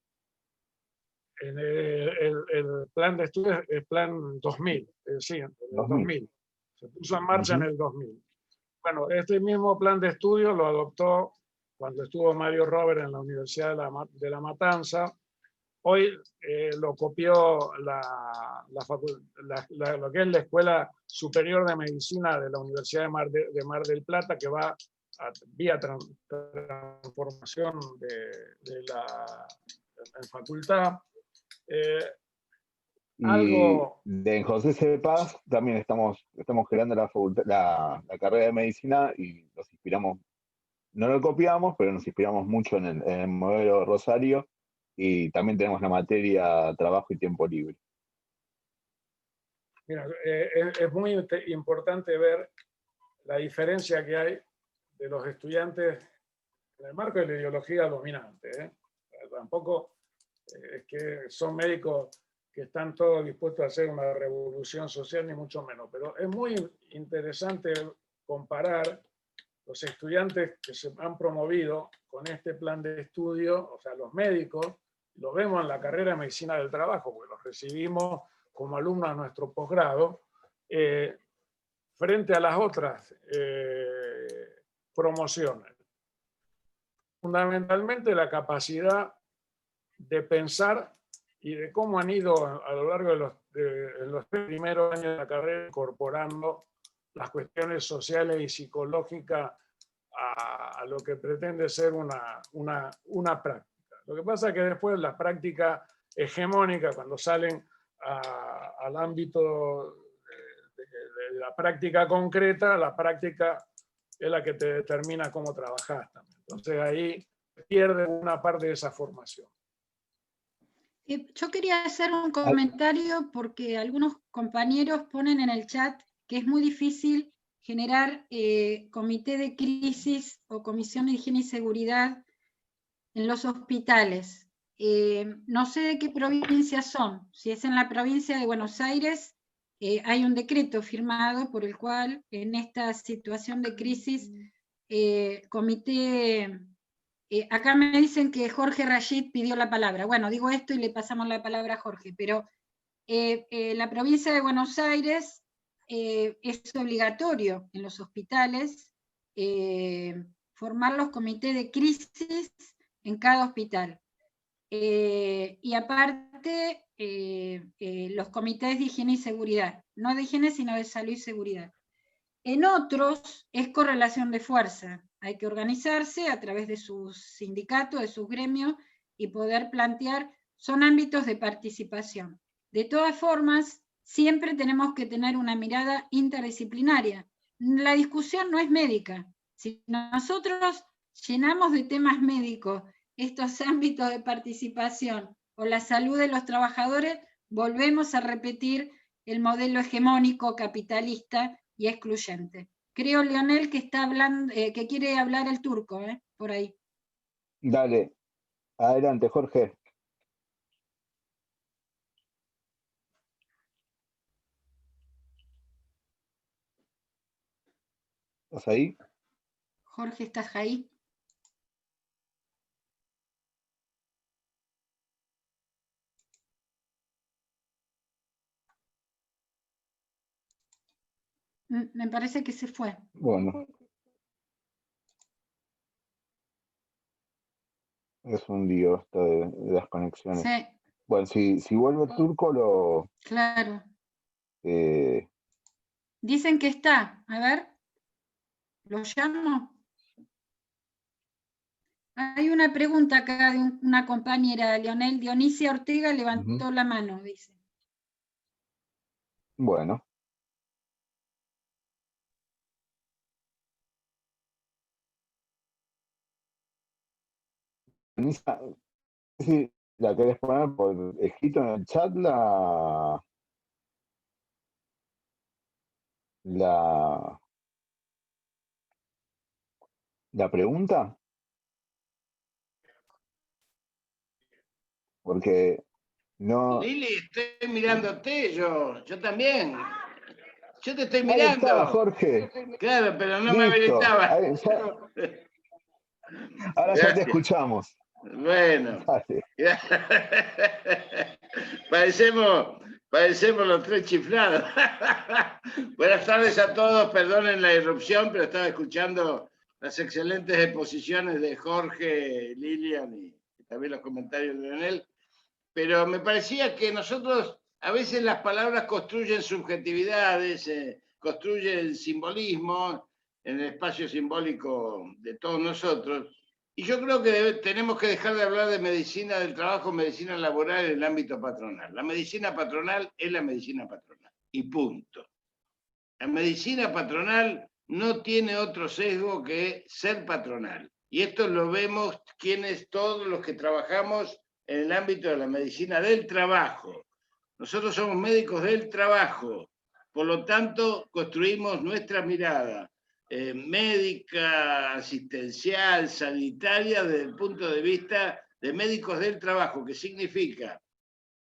En el plan de estudios, el plan 2000, sí, en el 2000. Se puso en marcha en el 2000. bueno, este mismo plan de estudio lo adoptó cuando estuvo Mario Robert en la Universidad de La Matanza. Hoy lo copió lo que es la Escuela Superior de Medicina de la Universidad de Mar del Plata, que va vía transformación de la facultad. Y en José C. Paz también estamos creando la carrera de medicina y nos inspiramos, no lo copiamos, pero nos inspiramos mucho en el modelo Rosario, y también tenemos la materia trabajo y tiempo libre. Mira, es muy importante ver la diferencia que hay de los estudiantes en el marco de la ideología dominante. Tampoco es que son médicos que están todos dispuestos a hacer una revolución social, ni mucho menos, pero es muy interesante comparar los estudiantes que se han promovido con este plan de estudio, o sea, los médicos, lo vemos en la carrera de medicina del trabajo, porque los recibimos como alumnos a nuestro posgrado, frente a las otras promociones. Fundamentalmente la capacidad de pensar y de cómo han ido a lo largo de los primeros años de la carrera incorporando las cuestiones sociales y psicológicas a lo que pretende ser una práctica. Lo que pasa es que después la práctica hegemónica, cuando salen al ámbito de la práctica concreta, la práctica es la que te determina cómo trabajas también. Entonces ahí pierde una parte de esa formación. Yo quería hacer un comentario porque algunos compañeros ponen en el chat que es muy difícil generar comité de crisis o comisión de higiene y seguridad en los hospitales. No sé de qué provincias son. Si es en la provincia de Buenos Aires, hay un decreto firmado por el cual en esta situación de crisis, comité... acá me dicen que Jorge Rashid pidió la palabra. Bueno, digo esto y le pasamos la palabra a Jorge, pero la provincia de Buenos Aires es obligatorio en los hospitales formar los comités de crisis en cada hospital. Y aparte, los comités de higiene y seguridad, no de higiene, sino de salud y seguridad. En otros es correlación de fuerza. Hay que organizarse a través de sus sindicatos, de sus gremios, y poder plantear, son ámbitos de participación. De todas formas, siempre tenemos que tener una mirada interdisciplinaria. La discusión no es médica. Si nosotros llenamos de temas médicos estos ámbitos de participación o la salud de los trabajadores, volvemos a repetir el modelo hegemónico capitalista y excluyente. Creo, Leonel, que está hablando, que quiere hablar el turco, por ahí. Dale, adelante, Jorge. ¿Estás ahí? Jorge, ¿estás ahí? Me parece que se fue. Bueno. Es un lío esto de las conexiones. Sí. Bueno, si vuelve el turco, Claro. Dicen que está. A ver. ¿Lo llamo? Hay una pregunta acá de una compañera, Leonel. Dionisia Ortega levantó la mano, dice. Bueno. Si la querés poner por escrito en el chat, la pregunta. Porque no... Lili, estoy mirándote yo también. Yo te estoy Ahí mirando. está, Jorge. Claro, pero no Listo. me habilitaba. Ahora ya te escuchamos. Bueno. Dale. Parecemos Parecemos los tres chiflados. Buenas tardes a todos, perdonen la irrupción, pero estaba escuchando las excelentes exposiciones de Jorge, Lilian y también los comentarios de Leonel. Pero me parecía que nosotros, a veces las palabras construyen subjetividades, construyen simbolismo en el espacio simbólico de todos nosotros. Y yo creo que tenemos que dejar de hablar de medicina del trabajo, medicina laboral en el ámbito patronal. La medicina patronal es la medicina patronal, y punto. La medicina patronal no tiene otro sesgo que ser patronal. Y esto lo vemos todos los que trabajamos en el ámbito de la medicina del trabajo. Nosotros somos médicos del trabajo, por lo tanto construimos nuestra mirada médica, asistencial, sanitaria, desde el punto de vista de médicos del trabajo, que significa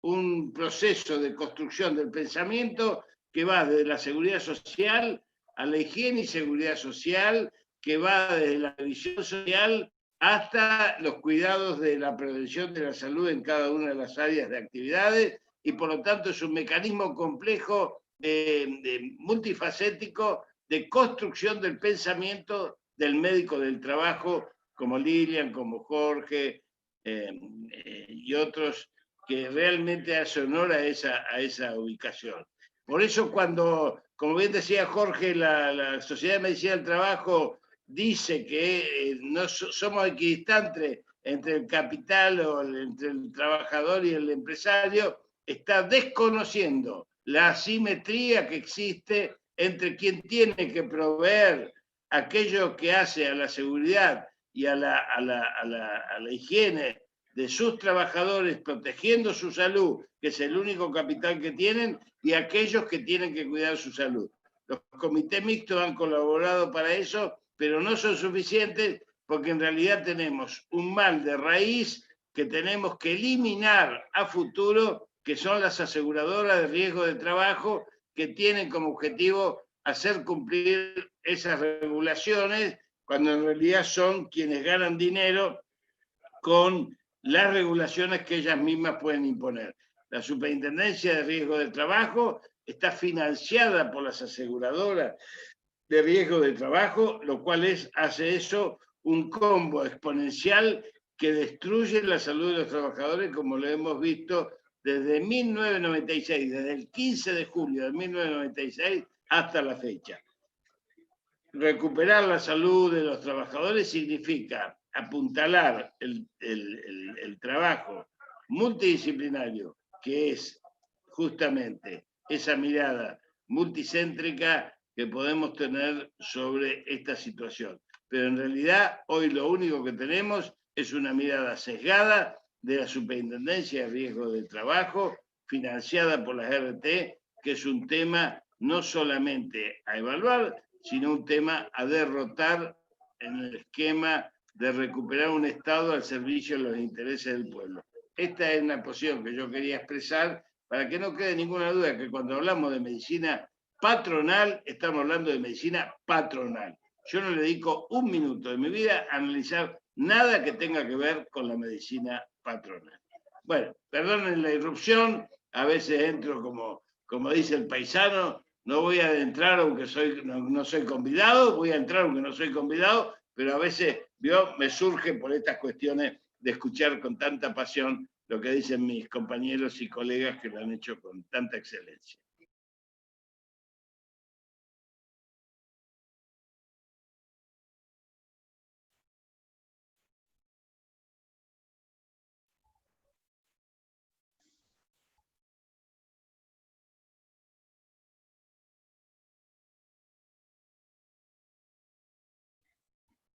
un proceso de construcción del pensamiento que va desde la seguridad social a la higiene y seguridad social, que va desde la visión social hasta los cuidados de la prevención de la salud en cada una de las áreas de actividades, y por lo tanto es un mecanismo complejo, multifacético, de construcción del pensamiento del médico del trabajo, como Lilian, como Jorge y otros, que realmente hace honor a esa ubicación. Por eso cuando, como bien decía Jorge, la Sociedad de Medicina del Trabajo dice que no somos equidistantes entre el capital o entre el trabajador y el empresario, está desconociendo la asimetría que existe entre quien tiene que proveer aquello que hace a la seguridad y a la higiene de sus trabajadores, protegiendo su salud, que es el único capital que tienen, y aquellos que tienen que cuidar su salud. Los comités mixtos han colaborado para eso, pero no son suficientes, porque en realidad tenemos un mal de raíz que tenemos que eliminar a futuro, que son las aseguradoras de riesgo de trabajo, que tienen como objetivo hacer cumplir esas regulaciones, cuando en realidad son quienes ganan dinero con las regulaciones que ellas mismas pueden imponer. La Superintendencia de Riesgo del Trabajo está financiada por las aseguradoras de riesgo de trabajo, lo cual hace eso un combo exponencial que destruye la salud de los trabajadores, como lo hemos visto desde 1996, desde el 15 de julio de 1996 hasta la fecha. Recuperar la salud de los trabajadores significa apuntalar el trabajo multidisciplinario, que es justamente esa mirada multicéntrica que podemos tener sobre esta situación. Pero en realidad hoy lo único que tenemos es una mirada sesgada de la Superintendencia de Riesgo del Trabajo, financiada por las RT, que es un tema no solamente a evaluar, sino un tema a derrotar en el esquema de recuperar un Estado al servicio de los intereses del pueblo. Esta es una posición que yo quería expresar para que no quede ninguna duda que cuando hablamos de medicina patronal, estamos hablando de medicina patronal. Yo no le dedico un minuto de mi vida a analizar nada que tenga que ver con la medicina patronal. Bueno, perdonen la irrupción, a veces entro como dice el paisano, no voy a entrar aunque no soy convidado, voy a entrar aunque no soy convidado, pero a veces me surge por estas cuestiones de escuchar con tanta pasión lo que dicen mis compañeros y colegas que lo han hecho con tanta excelencia.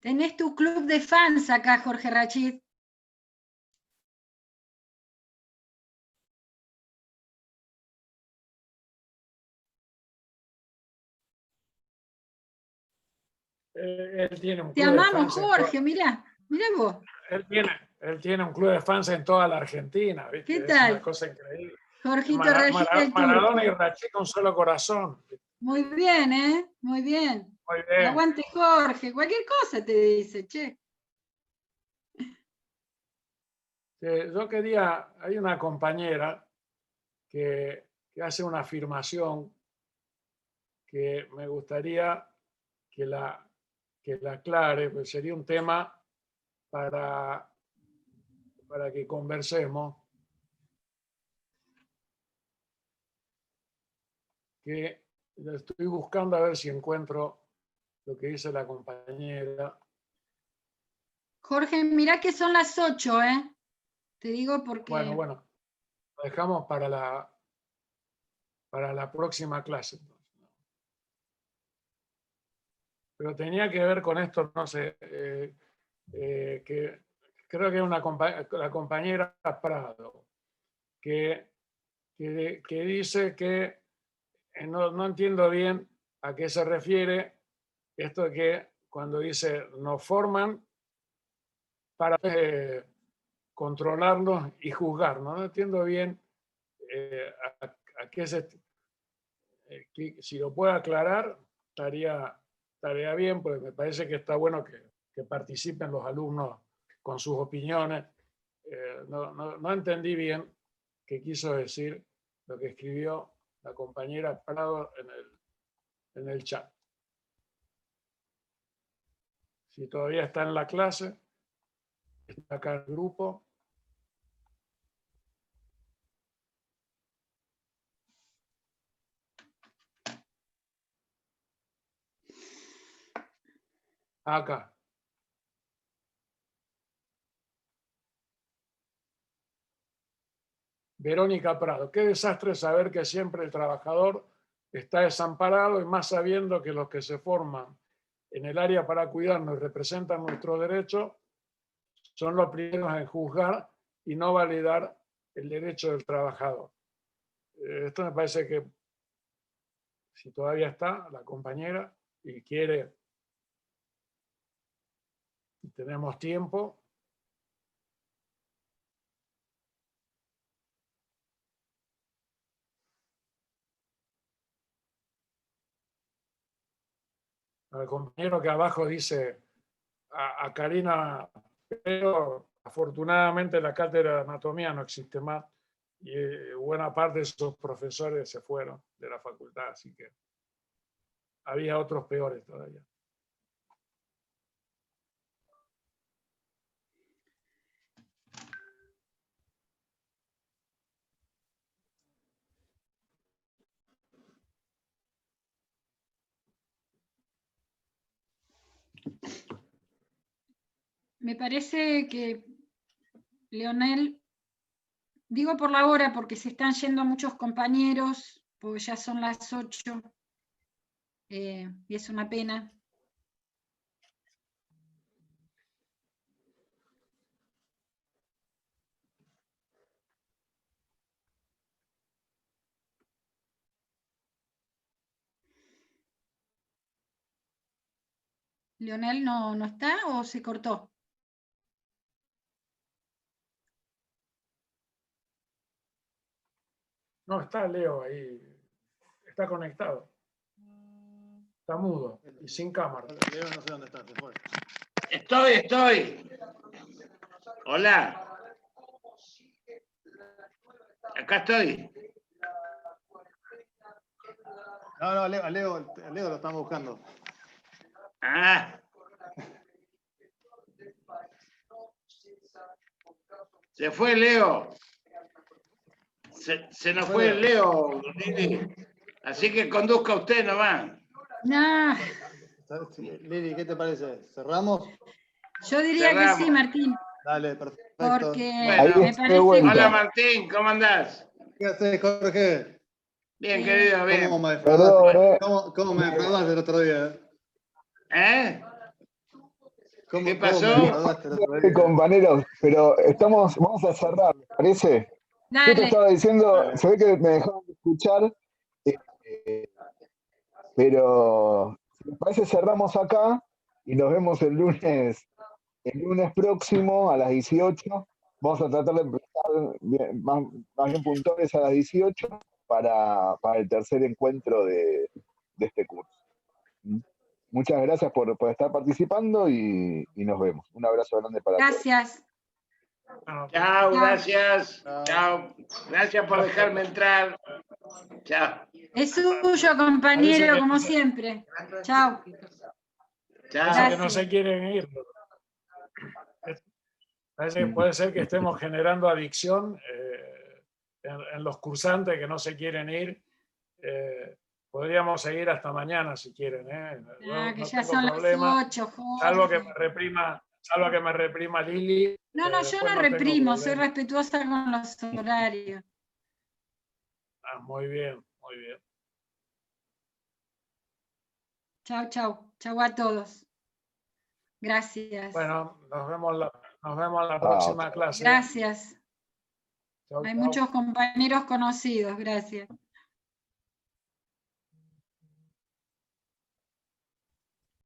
Tenés tu club de fans acá, Jorge Rachid. Él tiene un Te club de amamos, fans Jorge, mirá vos. Él tiene un club de fans en toda la Argentina, ¿viste? ¿Qué tal? Es una cosa increíble. Jorgito Rachid del Maradona y Turco. Rachid con solo corazón. Muy bien, ¿eh? Muy bien. Muy bien. Aguante, Jorge. Cualquier cosa te dice, che. Yo quería, hay una compañera que que hace una afirmación que me gustaría que la aclare, pues sería un tema para que conversemos, que estoy buscando a ver si encuentro lo que dice la compañera. Jorge, mirá que son las 8, ¿eh? Te digo porque... Bueno, lo dejamos para la próxima clase. Pero tenía que ver con esto, no sé, que creo que es la compañera Prado, que dice que no entiendo bien a qué se refiere esto de que cuando dice nos forman para controlarnos y juzgarnos. No entiendo bien a qué si lo puede aclarar, estaría bien, porque me parece que está bueno que participen los alumnos con sus opiniones. No entendí bien qué quiso decir lo que escribió la compañera Prado en el chat. Si todavía está en la clase, está acá el grupo. Acá. Verónica Prado. Qué desastre saber que siempre el trabajador está desamparado y más sabiendo que los que se forman en el área para cuidarnos y representan nuestros derechos son los primeros en juzgar y no validar el derecho del trabajador. Esto me parece que si todavía está la compañera y quiere y tenemos tiempo, al compañero que abajo dice a Karina, pero afortunadamente la cátedra de anatomía no existe más y buena parte de esos profesores se fueron de la facultad, así que había otros peores todavía. Me parece que, Leonel, digo por la hora porque se están yendo muchos compañeros, porque ya son las 8, y es una pena. ¿Leonel no está o se cortó? No, está Leo ahí, está conectado. Está mudo y sin cámara. Leo no sé dónde está, se fue. Estoy. Hola. Acá estoy. No, a Leo lo estamos buscando. Ah. Se fue Leo. Se nos fue Leo, Lili. Así que conduzca usted nomás. No. Lili, ¿qué te parece? ¿Cerramos? Yo diría Cerramos. que sí, Martín. Dale, perfecto. Porque Bueno, me parece hola Martín, ¿cómo andás? ¿Qué haces, Jorge? Bien, querido, bien. ¿Cómo me Perdón, ¿Cómo me defraudaste el otro día? ¿Eh? ¿Qué pasó? ¿Cómo me defraudaste el otro día? compañeros, pero vamos a cerrar, ¿les parece? Yo te dale. estaba diciendo, Dale. se ve que me dejaron de escuchar, pero si les parece cerramos acá y nos vemos el lunes próximo a las 18. Vamos a tratar de empezar más bien puntuales a las 18 para el tercer encuentro de este curso. Muchas gracias por estar participando y nos vemos. Un abrazo grande para todos. Gracias. Bueno, Chao, Chao. gracias. Chao. Chao. Gracias por dejarme entrar. Chao. Es suyo, compañero, como siempre. Chao. parece que no Gracias. se quieren ir. Parece que puede ser que estemos generando adicción en los cursantes que no se quieren ir. Podríamos seguir hasta mañana si quieren. Ah, que No ya tengo son problema, las 8, salvo que Jorge. me reprima Lili. No, yo después no tengo reprimo, soy problema. respetuosa con los horarios. Ah, muy bien, muy bien. Chao, chao. Chao a todos. Gracias. Bueno, nos vemos la Chao. próxima clase. Gracias. Chau, Hay chau. muchos compañeros conocidos. Gracias.